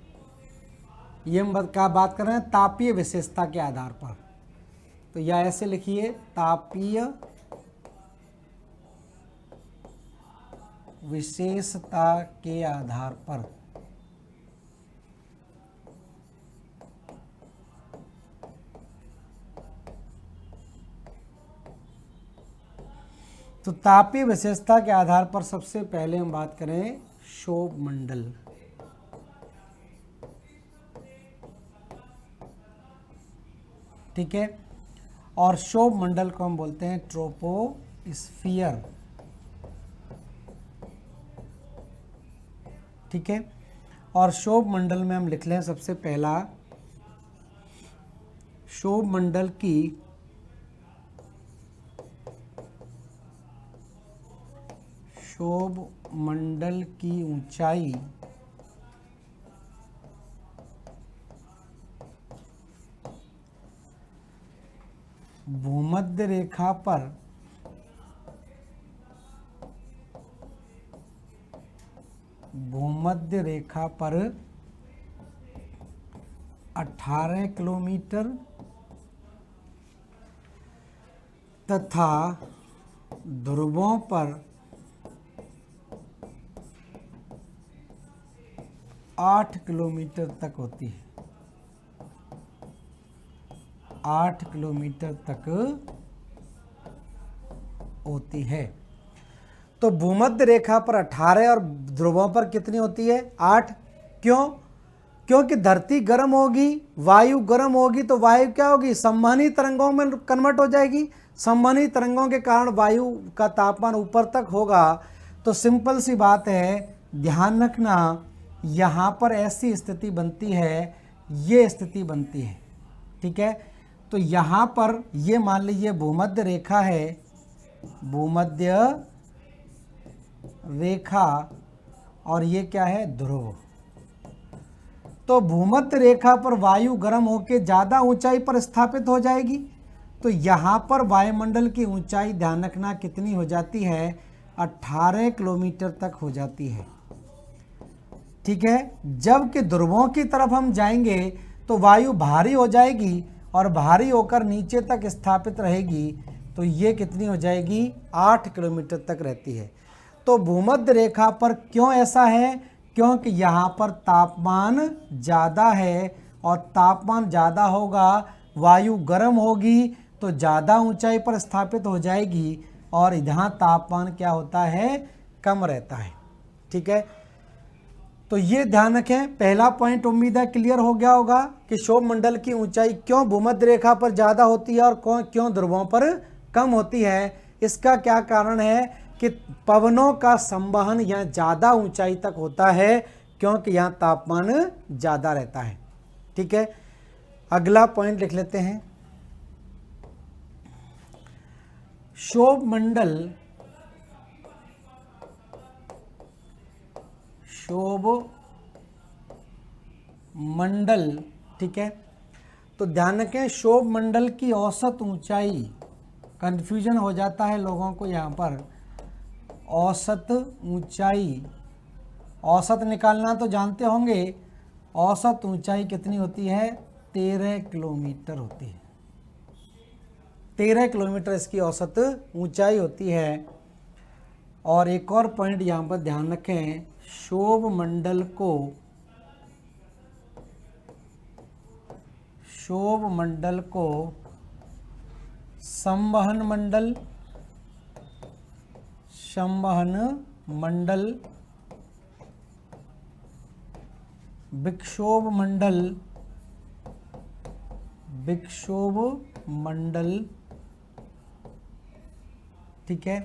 ये हम क्या बात कर रहे हैं? तापीय विशेषता के आधार पर। तो या ऐसे लिखिए, तापीय विशेषता के आधार पर। तो तापीय विशेषता के आधार पर सबसे पहले हम बात करें क्षोभ मंडल। ठीक है। और क्षोभ मंडल को हम बोलते हैं ट्रोपोस्फियर। ठीक है। और क्षोभ मंडल में हम लिख लें सबसे पहला, क्षोभ मंडल की ऊंचाई भूमध्य रेखा पर 18 किलोमीटर तथा ध्रुवों पर 8 किलोमीटर तक होती है। 8 किलोमीटर तक होती है। तो भूमध्य रेखा पर 18 और ध्रुवों पर कितनी होती है? 8। क्यों? क्योंकि धरती गर्म होगी, वायु गर्म होगी, तो वायु क्या होगी? संवहनी तरंगों में कन्वर्ट हो जाएगी। संवहनी तरंगों के कारण वायु का तापमान ऊपर तक होगा। तो सिंपल सी बात है, ध्यान रखना यहाँ पर ऐसी स्थिति बनती है, ये स्थिति बनती है। ठीक है, तो यहाँ पर ये मान लीजिए भूमध्य रेखा है, भूमध्य रेखा, और ये क्या है, ध्रुव। तो भूमध्य रेखा पर वायु गर्म होकर ज़्यादा ऊंचाई पर स्थापित हो जाएगी। तो यहाँ पर वायुमंडल की ऊंचाई ध्यान रखना कितनी हो जाती है, 18 किलोमीटर तक हो जाती है। ठीक है, जबकि ध्रुवों की तरफ हम जाएंगे तो वायु भारी हो जाएगी और भारी होकर नीचे तक स्थापित रहेगी। तो ये कितनी हो जाएगी, 8 किलोमीटर तक रहती है। तो भूमध्य रेखा पर क्यों ऐसा है, क्योंकि यहाँ पर तापमान ज़्यादा है, और तापमान ज़्यादा होगा, वायु गर्म होगी तो ज़्यादा ऊंचाई पर स्थापित हो जाएगी, और यहाँ तापमान क्या होता है, कम रहता है। ठीक है, तो ये ध्यान रखें। पहला पॉइंट उम्मीद है क्लियर हो गया होगा कि क्षोभ मंडल की ऊंचाई क्यों भूमध्य रेखा पर ज़्यादा होती है और क्यों ध्रुवों पर कम होती है। इसका क्या कारण है कि पवनों का संवहन यहाँ ज़्यादा ऊंचाई तक होता है, क्योंकि यहाँ तापमान ज़्यादा रहता है। ठीक है, अगला पॉइंट लिख लेते हैं। क्षोभ मंडल, ठीक है, तो ध्यान रखें क्षोभ मंडल की औसत ऊंचाई, कन्फ्यूजन हो जाता है लोगों को यहाँ पर। औसत ऊंचाई, औसत निकालना तो जानते होंगे, औसत ऊंचाई कितनी होती है, 13 किलोमीटर होती है। 13 किलोमीटर इसकी औसत ऊंचाई होती है। और एक और पॉइंट यहाँ पर ध्यान रखें, क्षोभ मंडल को संवहन मंडल, विक्षोभ मंडल, ठीक है,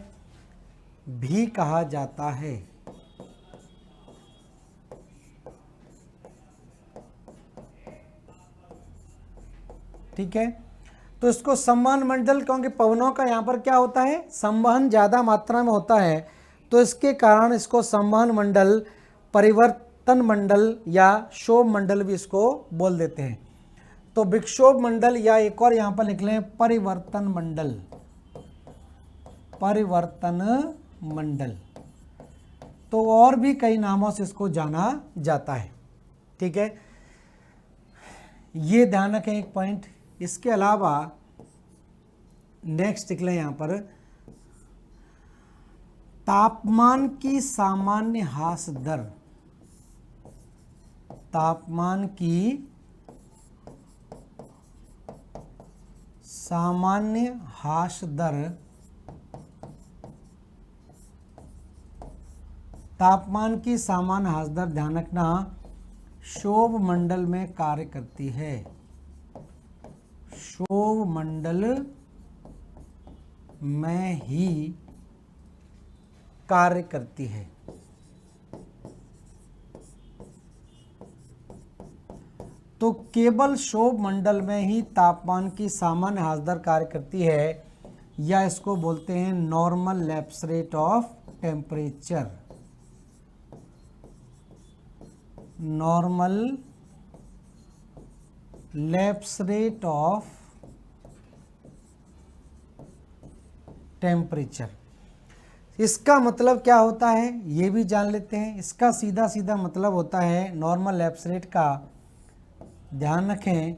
भी कहा जाता है। ठीक है, तो इसको संवहन मंडल, क्योंकि पवनों का यहाँ पर क्या होता है, संवहन ज़्यादा मात्रा में होता है, तो इसके कारण इसको संवहन मंडल, परिवर्तन मंडल या क्षोभ मंडल भी इसको बोल देते हैं। तो विक्षोभ मंडल, या एक और यहाँ पर लिख लें परिवर्तन मंडल, तो और भी कई नामों से इसको जाना जाता है। ठीक है, ये ध्यान रखें एक पॉइंट। इसके अलावा नेक्स्ट लिख लें यहाँ पर, तापमान की सामान्य ह्रास दर, तापमान की सामान्य ह्रास दर, तापमान की सामान्य ह्रास दर ध्यान रखना क्षोभ मंडल में कार्य करती है, क्षोभ मंडल में ही कार्य करती है। तो केवल क्षोभ मंडल में ही तापमान की सामान्य ह्रास दर कार्य करती है, या इसको बोलते हैं normal lapse rate of temperature, normal lapse rate of temperature. इसका मतलब क्या होता है ये भी जान लेते हैं। इसका सीधा सीधा मतलब होता है नॉर्मल लैप्स रेट का, ध्यान रखें,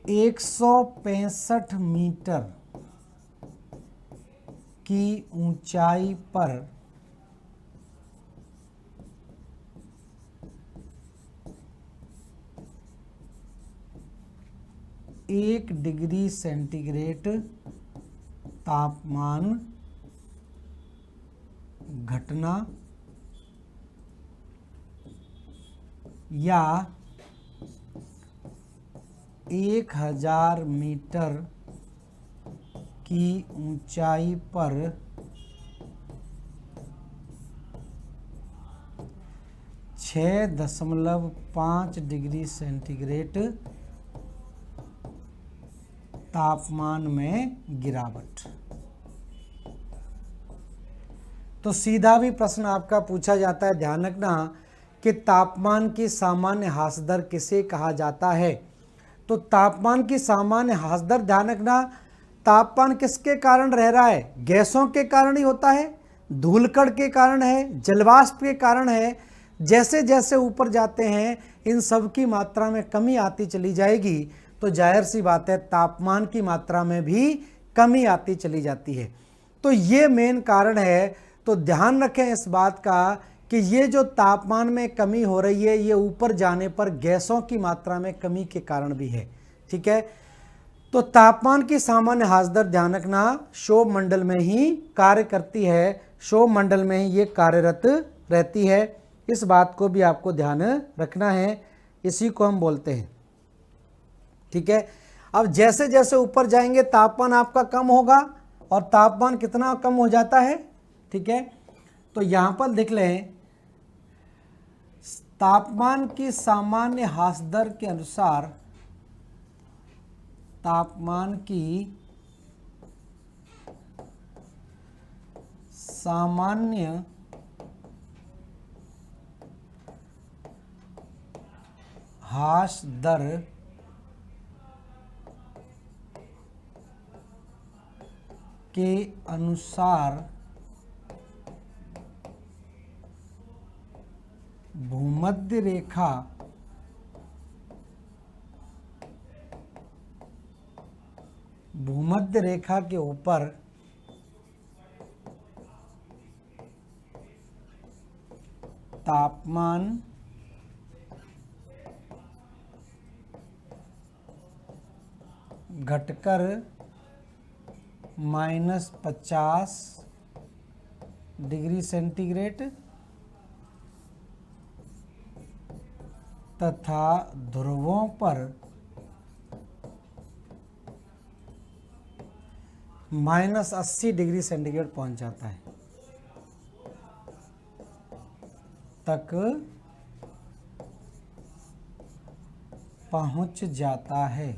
165 मीटर की ऊंचाई पर 1 डिग्री सेंटीग्रेड तापमान घटना या 1000 मीटर की ऊंचाई पर 6.5 डिग्री सेंटीग्रेड तापमान में गिरावट। तो सीधा भी प्रश्न आपका पूछा जाता है, ध्यान रखना कि तापमान की सामान्य ह्रास दर किसे कहा जाता है। तो तापमान की सामान्य ह्रास दर, ध्यान रखना, तापमान किसके कारण रह रहा है? गैसों के कारण ही होता है, धूलकण के कारण है, जलवाष्प के कारण है। जैसे जैसे ऊपर जाते हैं इन सब की मात्रा में कमी आती चली जाएगी, तो जाहिर सी बात है तापमान की मात्रा में भी कमी आती चली जाती है। तो ये मेन कारण है। तो ध्यान रखें इस बात का कि ये जो तापमान में कमी हो रही है ये ऊपर जाने पर गैसों की मात्रा में कमी के कारण भी है। ठीक है, तो तापमान की सामान्य ह्रास दर, ध्यान रखना, क्षोभ मंडल में ही कार्य करती है, क्षोभ मंडल में ही ये कार्यरत रहती है। इस बात को भी आपको ध्यान रखना है, इसी को हम बोलते हैं। ठीक है, अब जैसे जैसे ऊपर जाएंगे तापमान आपका कम होगा, और तापमान कितना कम हो जाता है? ठीक है, तो यहां पर लिख लें, तापमान की सामान्य ह्रास दर के अनुसार तापमान की सामान्य ह्रास दर के अनुसार भूमध्य रेखा के ऊपर तापमान घटकर -50 डिग्री सेंटीग्रेड तथा ध्रुवों पर -80 डिग्री सेंटीग्रेड पहुंच जाता है तक पहुंच जाता है।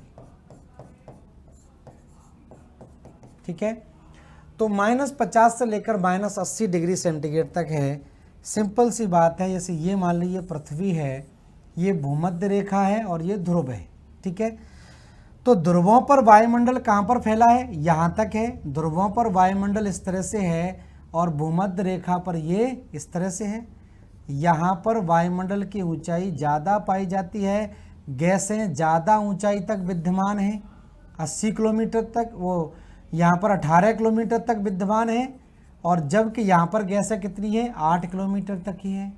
ठीक है, तो -50 से लेकर -80 डिग्री सेंटीग्रेड तक है। सिंपल सी बात है, जैसे ये मान लीजिए पृथ्वी है, ये भूमध्य रेखा है और ये ध्रुव है। ठीक है, तो ध्रुवों पर वायुमंडल कहाँ पर फैला है? यहाँ तक है। ध्रुवों पर वायुमंडल इस तरह से है और भूमध्य रेखा पर ये इस तरह से है। यहाँ पर वायुमंडल की ऊंचाई ज़्यादा पाई जाती है, गैसें ज़्यादा ऊंचाई तक विद्यमान हैं, 80 किलोमीटर तक, वो यहाँ पर 18 किलोमीटर तक विद्यमान है, और जबकि यहाँ पर गैसें कितनी है? 8 किलोमीटर तक ही है।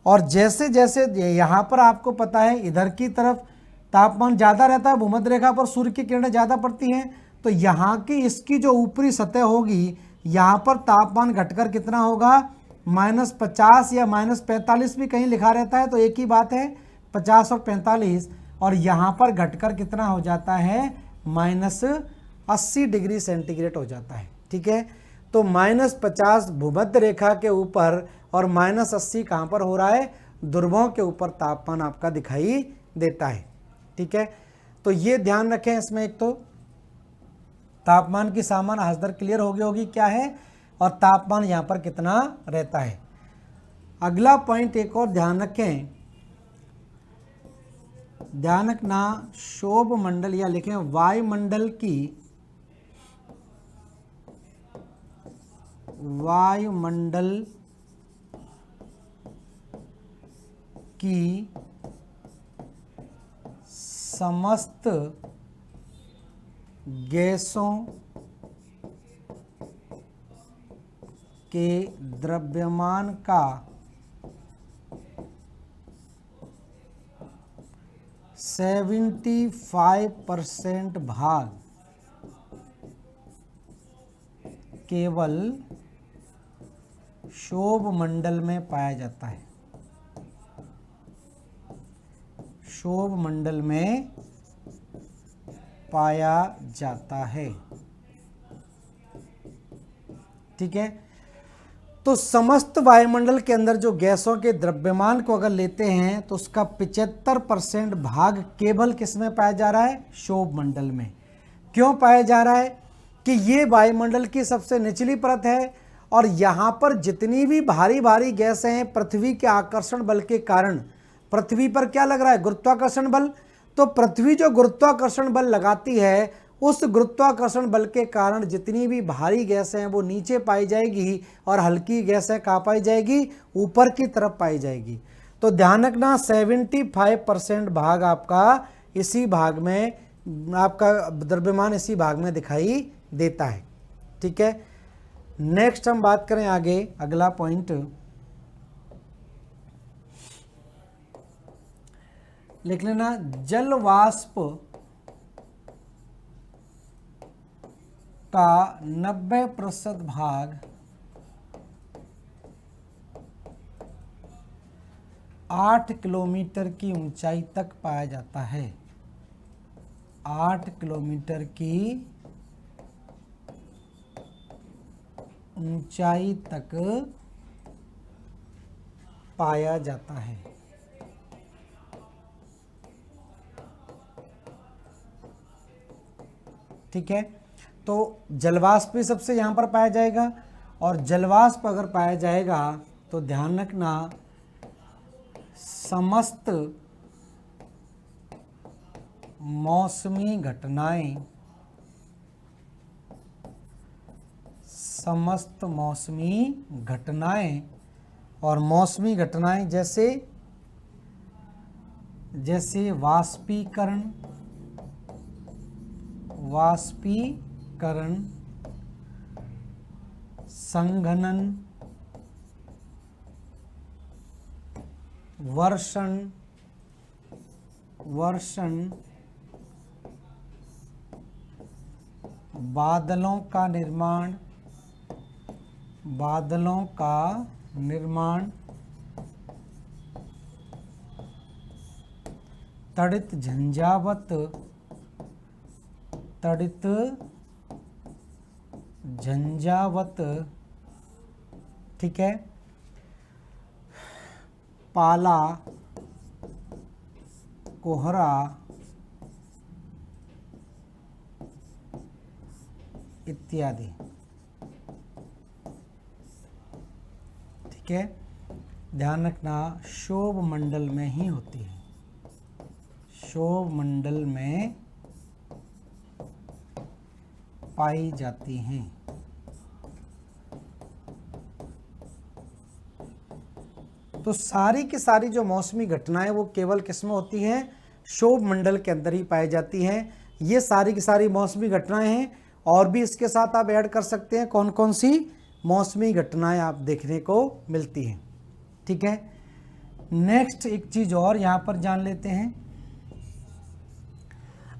और जैसे जैसे यहाँ पर आपको पता है इधर की तरफ तापमान ज़्यादा रहता है, भूमध्य रेखा पर सूर्य की किरणें ज़्यादा पड़ती हैं, तो यहाँ की इसकी जो ऊपरी सतह होगी यहाँ पर तापमान घटकर कितना होगा? -50 या -45 भी कहीं लिखा रहता है, तो एक ही बात है, 50 और 45, और यहाँ पर घटकर कितना हो जाता है? -80 डिग्री सेंटीग्रेड हो जाता है। ठीक है, तो -50 भूमध्य रेखा के ऊपर और -80 कहाँ पर हो रहा है? ध्रुवों के ऊपर तापमान आपका दिखाई देता है। ठीक है, तो ये ध्यान रखें इसमें। एक तो तापमान की सामान्य ह्रास दर क्लियर हो गई होगी क्या है, और तापमान यहाँ पर कितना रहता है। अगला पॉइंट एक और ध्यान रखें, ध्यान रखना, क्षोभ मंडल या लिखें वायुमंडल की समस्त गैसों के द्रव्यमान का 75% भाग केवल क्षोभ मंडल में पाया जाता है। क्षोभ मंडल में पाया जाता है। ठीक है, तो समस्त वायुमंडल के अंदर जो गैसों के द्रव्यमान को अगर लेते हैं तो उसका 75% भाग केवल किस में पाया जा रहा है? क्षोभ मंडल में। क्यों पाया जा रहा है? कि ये वायुमंडल की सबसे निचली परत है और यहाँ पर जितनी भी भारी भारी गैसें हैं, पृथ्वी के आकर्षण बल के कारण पृथ्वी पर क्या लग रहा है? गुरुत्वाकर्षण बल। तो पृथ्वी जो गुरुत्वाकर्षण बल लगाती है, उस गुरुत्वाकर्षण बल के कारण जितनी भी भारी गैसें हैं वो नीचे पाई जाएगी और हल्की गैसें कहाँ पाई जाएगी? ऊपर की तरफ पाई जाएगी। तो ध्यान रखना 75% भाग आपका इसी भाग में, आपका द्रव्यमान इसी भाग में दिखाई देता है। ठीक है, नेक्स्ट हम बात करें आगे, अगला पॉइंट लिख लेना। जल वाष्प का 90% भाग 8 किलोमीटर की ऊंचाई तक पाया जाता है। 8 किलोमीटर की ऊंचाई तक पाया जाता है। ठीक है, तो जलवाष्प भी सबसे यहाँ पर पाया जाएगा और जलवाष्प अगर पाया जाएगा तो ध्यान रखना समस्त मौसमी घटनाएं, समस्त मौसमी घटनाएं और मौसमी घटनाएं जैसे जैसे वाष्पीकरण, संघनन, वर्षण, बादलों का निर्माण, तड़ित झंझावत, ठीक है, पाला, कोहरा इत्यादि। ठीक है, ध्यान रखना क्षोभ मंडल में ही होती है, क्षोभ मंडल में पाई जाती हैं। तो सारी की सारी जो मौसमी घटनाएं वो केवल किस में होती हैं? क्षोभ मंडल के अंदर ही पाई जाती हैं। ये सारी की सारी मौसमी घटनाएं हैं और भी इसके साथ आप ऐड कर सकते हैं कौन कौन सी मौसमी घटनाएं आप देखने को मिलती हैं। ठीक है, नेक्स्ट एक चीज और यहां पर जान लेते हैं।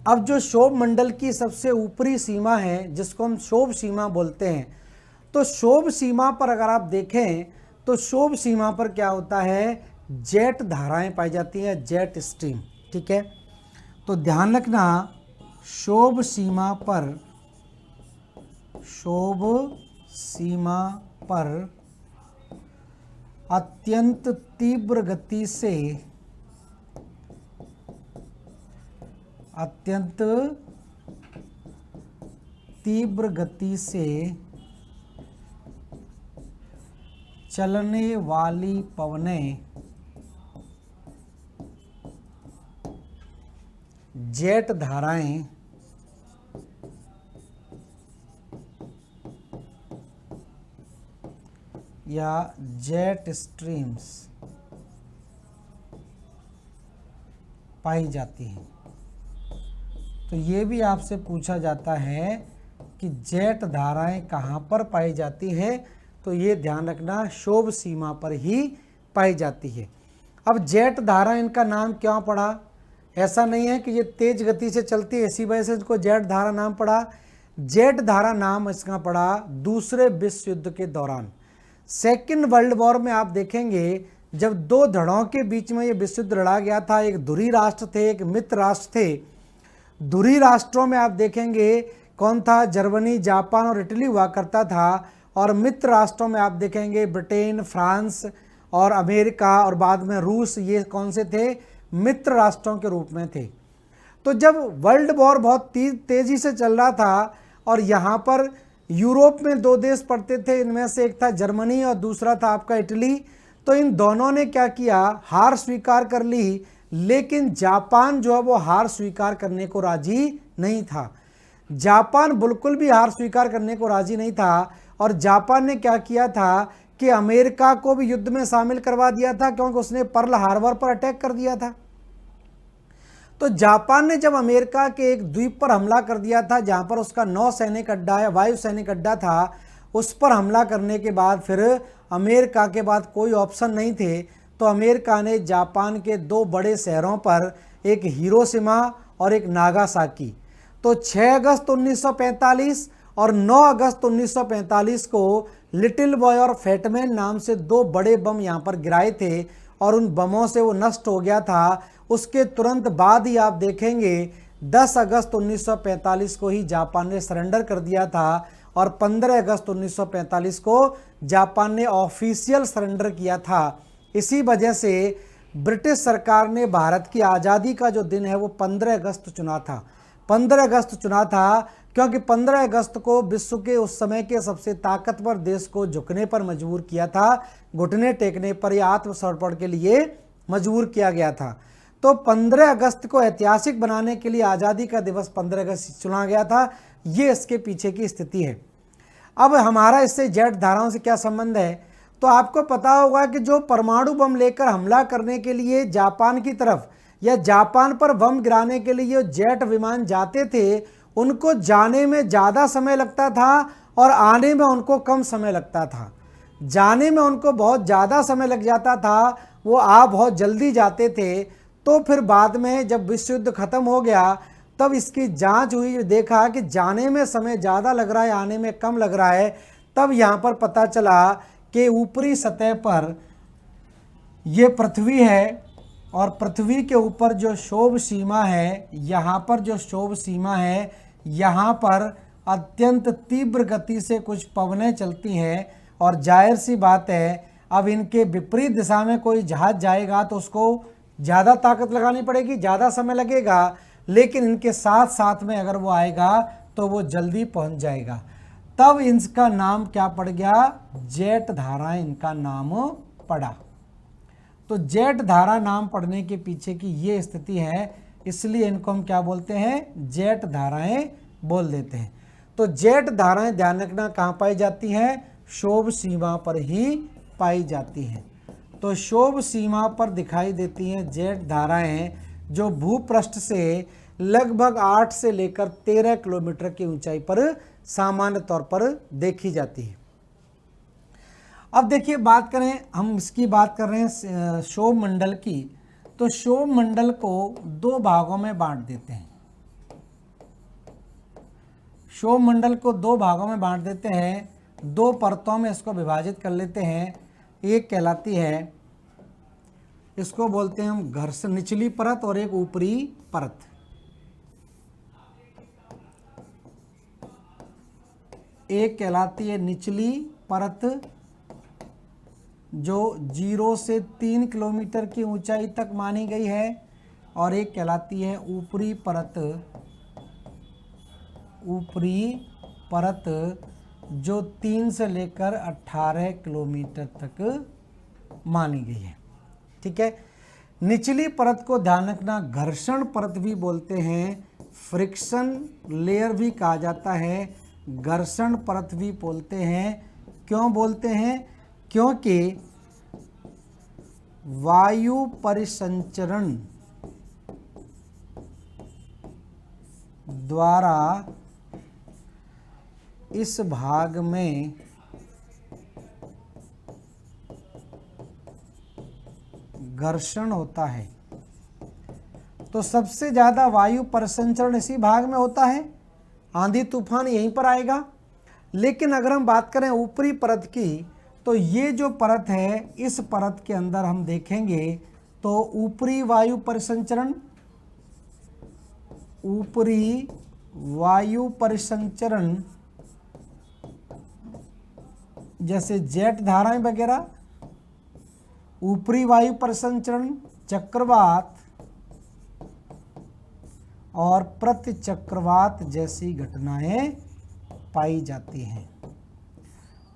अब जो क्षोभ मंडल की सबसे ऊपरी सीमा है जिसको हम क्षोभ सीमा बोलते हैं, तो क्षोभ सीमा पर अगर आप देखें तो क्षोभ सीमा पर क्या होता है? जेट धाराएं पाई जाती हैं, जेट स्ट्रीम। ठीक है, तो ध्यान रखना क्षोभ सीमा पर अत्यंत तीव्र गति से चलने वाली पवनें जेट धाराएं या जेट स्ट्रीम्स पाई जाती हैं। तो ये भी आपसे पूछा जाता है कि जेट धाराएं कहाँ पर पाई जाती है, तो ये ध्यान रखना क्षोभ सीमा पर ही पाई जाती है। अब जेट धारा इनका नाम क्यों पड़ा? ऐसा नहीं है कि ये तेज गति से चलती है इसी वजह से इसको जेट धारा नाम पड़ा। जेट धारा नाम इसका पड़ा दूसरे विश्व युद्ध के दौरान। सेकेंड वर्ल्ड वॉर में आप देखेंगे जब दो धड़ों के बीच में ये विश्व युद्ध लड़ा गया था, एक धुरी राष्ट्र थे, एक मित्र राष्ट्र थे। धुरी राष्ट्रों में आप देखेंगे कौन था? जर्मनी, जापान और इटली हुआ करता था। और मित्र राष्ट्रों में आप देखेंगे ब्रिटेन, फ्रांस और अमेरिका और बाद में रूस, ये कौन से थे? मित्र राष्ट्रों के रूप में थे। तो जब वर्ल्ड वॉर बहुत तेजी से चल रहा था और यहाँ पर यूरोप में दो देश पड़ते थे, इनमें से एक था जर्मनी और दूसरा था आपका इटली, तो इन दोनों ने क्या किया? हार स्वीकार कर ली, लेकिन जापान जो है वो हार स्वीकार करने को राजी नहीं था। जापान बिल्कुल भी हार स्वीकार करने को राजी नहीं था और जापान ने क्या किया था कि अमेरिका को भी युद्ध में शामिल करवा दिया था, क्योंकि उसने पर्ल हार्बर पर अटैक कर दिया था। तो जापान ने जब अमेरिका के एक द्वीप पर हमला कर दिया था, जहां पर उसका नौ सैनिक अड्डा या वायु सैनिक अड्डा था, उस पर हमला करने के बाद फिर अमेरिका के बाद कोई ऑप्शन नहीं थे, तो अमेरिका ने जापान के दो बड़े शहरों पर, एक हिरोशिमा और एक नागासाकी, तो 6 अगस्त 1945 और 9 अगस्त 1945 को लिटिल बॉय और फैटमैन नाम से दो बड़े बम यहाँ पर गिराए थे और उन बमों से वो नष्ट हो गया था। उसके तुरंत बाद ही आप देखेंगे 10 अगस्त 1945 को ही जापान ने सरेंडर कर दिया था और 15 अगस्त 1945 को जापान ने ऑफिशियल सरेंडर किया था। इसी वजह से ब्रिटिश सरकार ने भारत की आज़ादी का जो दिन है वो 15 अगस्त चुना था। 15 अगस्त चुना था क्योंकि 15 अगस्त को विश्व के उस समय के सबसे ताकतवर देश को झुकने पर मजबूर किया था, घुटने टेकने पर या आत्मसमर्पण के लिए मजबूर किया गया था। तो 15 अगस्त को ऐतिहासिक बनाने के लिए आज़ादी का दिवस 15 अगस्त चुना गया था। ये इसके पीछे की स्थिति है। अब हमारा इससे जेट धाराओं से क्या संबंध है? तो आपको पता होगा कि जो परमाणु बम लेकर हमला करने के लिए जापान की तरफ या जापान पर बम गिराने के लिए जो जेट विमान जाते थे, उनको जाने में ज़्यादा समय लगता था और आने में उनको कम समय लगता था। जाने में उनको बहुत ज़्यादा समय लग जाता था, वो बहुत जल्दी जाते थे। तो फिर बाद में जब विश्व युद्ध खत्म हो गया तब इसकी जांच हुई, देखा कि जाने में समय ज़्यादा लग रहा है, आने में कम लग रहा है। तब यहाँ पर पता चला कि ऊपरी सतह पर ये पृथ्वी है और पृथ्वी के ऊपर जो क्षोभ सीमा है, यहाँ पर जो क्षोभ सीमा है, यहाँ पर अत्यंत तीव्र गति से कुछ पवनें चलती हैं और जाहिर सी बात है अब इनके विपरीत दिशा में कोई जहाज जाएगा तो उसको ज़्यादा ताकत लगानी पड़ेगी, ज़्यादा समय लगेगा, लेकिन इनके साथ साथ में अगर वो आएगा तो वो जल्दी पहुंच जाएगा। तब इनका नाम क्या पड़ गया? जेट धाराएं इनका नाम पड़ा। तो जेट धारा नाम पड़ने के पीछे की ये स्थिति है, इसलिए इनको हम क्या बोलते हैं? जेट धाराएं बोल देते हैं। तो जेट धाराएं ध्यान रखना कहाँ पाई जाती हैं? क्षोभ सीमा पर ही पाई जाती हैं। तो क्षोभ सीमा पर दिखाई देती हैं जेट धाराएं, जो भूपृष्ठ से लगभग 8 से लेकर 13 किलोमीटर की ऊंचाई पर सामान्य तौर पर देखी जाती है। अब देखिए बात करें, हम इसकी बात कर रहे हैं क्षोभ मंडल की। तो क्षोभ मंडल को दो भागों में बांट देते हैं। क्षोभ मंडल को दो भागों में बांट देते हैं, दो परतों में इसको विभाजित कर लेते हैं। एक कहलाती है, इसको बोलते हैं हम घर्षण निचली परत और एक ऊपरी परत। एक कहलाती है निचली परत जो 0 से 3 किलोमीटर की ऊंचाई तक मानी गई है, और एक कहलाती है ऊपरी परत। ऊपरी परत जो 3 से लेकर 18 किलोमीटर तक मानी गई है। ठीक है। निचली परत को ध्यान रखना घर्षण परत भी बोलते हैं, फ्रिक्शन लेयर भी कहा जाता है, घर्षण परत भी बोलते हैं। क्यों बोलते हैं? क्योंकि वायु परिसंचरण द्वारा इस भाग में घर्षण होता है। तो सबसे ज़्यादा वायु परिसंचरण इसी भाग में होता है, आंधी तूफान यहीं पर आएगा। लेकिन अगर हम बात करें ऊपरी परत की, तो ये जो परत है, इस परत के अंदर हम देखेंगे तो ऊपरी वायु परिसंचरण, ऊपरी वायु परिसंचरण जैसे जेट धाराएं वगैरह, ऊपरी वायु परिसंचरण, चक्रवात और प्रतिचक्रवात जैसी घटनाएं पाई जाती हैं।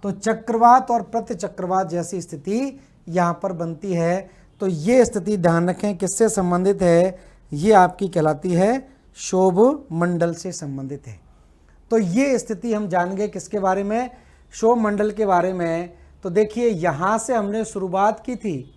तो चक्रवात और प्रतिचक्रवात जैसी स्थिति यहाँ पर बनती है। तो ये स्थिति ध्यान रखें किससे संबंधित है, ये आपकी कहलाती है क्षोभ मंडल से संबंधित है। तो ये स्थिति हम जान गए किसके बारे में, क्षोभ मंडल के बारे में। तो देखिए यहाँ से हमने शुरुआत की थी,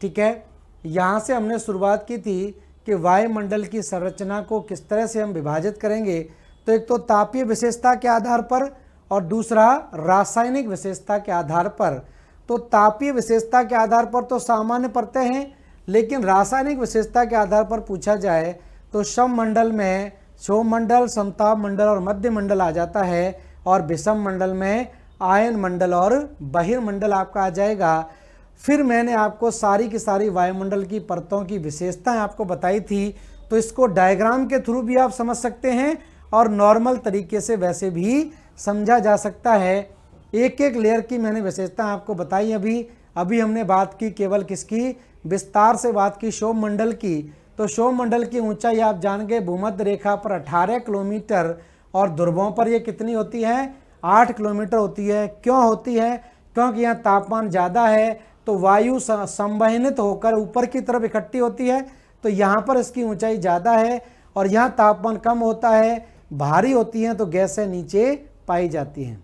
ठीक है, यहाँ से हमने शुरुआत की थी कि वायुमंडल की संरचना को किस तरह से हम विभाजित करेंगे। तो एक तो तापीय विशेषता के आधार पर और दूसरा रासायनिक विशेषता के आधार पर। तो तापीय विशेषता के आधार पर तो सामान्य पड़ते हैं, लेकिन रासायनिक विशेषता के आधार पर पूछा जाए तो सम मंडल में क्षोभ मंडल, समताप मंडल और मध्य मंडल आ जाता है, और विषम मंडल में आयन मंडल और बहिर्मंडल आपका आ जाएगा। फिर मैंने आपको सारी की सारी वायुमंडल की परतों की विशेषताएं आपको बताई थी। तो इसको डायग्राम के थ्रू भी आप समझ सकते हैं और नॉर्मल तरीके से वैसे भी समझा जा सकता है। एक एक लेयर की मैंने विशेषताएं आपको बताई। अभी हमने बात की केवल किसकी, विस्तार से बात की क्षोभ मंडल की। तो क्षोभ मंडल की ऊंचाई आप जान गए भूमध्य रेखा पर 18 किलोमीटर और ध्रुवों पर ये कितनी होती है, 8 किलोमीटर होती है। क्यों होती है, क्योंकि यहाँ तापमान ज़्यादा है तो वायु संवहनित होकर ऊपर की तरफ इकट्ठी होती है, तो यहाँ पर इसकी ऊंचाई ज़्यादा है। और यहाँ तापमान कम होता है, भारी होती हैं तो गैसें नीचे पाई जाती हैं।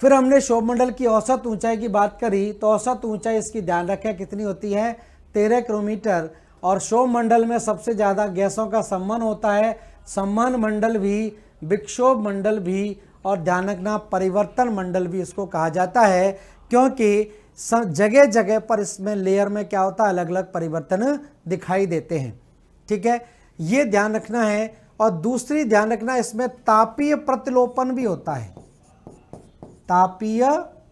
फिर हमने क्षोभ मंडल की औसत ऊंचाई की बात करी। तो औसत ऊंचाई इसकी ध्यान रखें कितनी होती है, 13 किलोमीटर। और क्षोभ मंडल में सबसे ज़्यादा गैसों का संवहन होता है, संवहन मंडल भी, विक्षोभ मंडल भी, और ध्यान रखना परिवर्तन मंडल भी इसको कहा जाता है, क्योंकि जगह जगह पर इसमें लेयर में क्या होता है, अलग अलग परिवर्तन दिखाई देते हैं। ठीक है, ये ध्यान रखना है। और दूसरी ध्यान रखना, इसमें तापीय प्रतिलोपन भी होता है। तापीय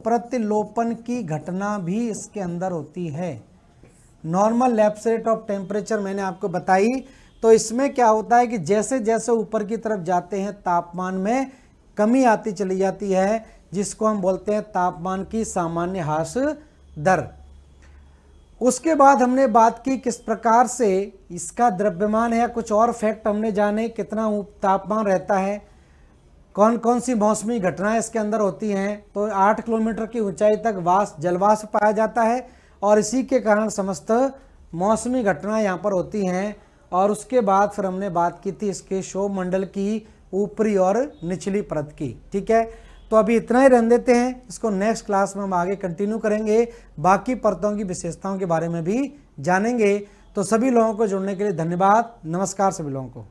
प्रतिलोपन की घटना भी इसके अंदर होती है। Normal lapse rate of temperature मैंने आपको बताई। तो इसमें क्या होता है कि जैसे जैसे ऊपर की तरफ जाते हैं तापमान में कमी आती चली जाती है, जिसको हम बोलते हैं तापमान की सामान्य ह्रास दर। उसके बाद हमने बात की किस प्रकार से इसका द्रव्यमान है, कुछ और फैक्ट हमने जाने, कितना तापमान रहता है, कौन कौन सी मौसमी घटनाएं इसके अंदर होती हैं। तो 8 किलोमीटर की ऊंचाई तक जलवाष्प पाया जाता है और इसी के कारण समस्त मौसमी घटनाएं यहाँ पर होती हैं। और उसके बाद फिर हमने बात की थी इसके क्षोभ मंडल की ऊपरी और निचली परत की। ठीक है, तो अभी इतना ही रहने देते हैं, इसको नेक्स्ट क्लास में हम आगे कंटिन्यू करेंगे, बाकी परतों की विशेषताओं के बारे में भी जानेंगे। तो सभी लोगों को जुड़ने के लिए धन्यवाद। नमस्कार सभी लोगों को।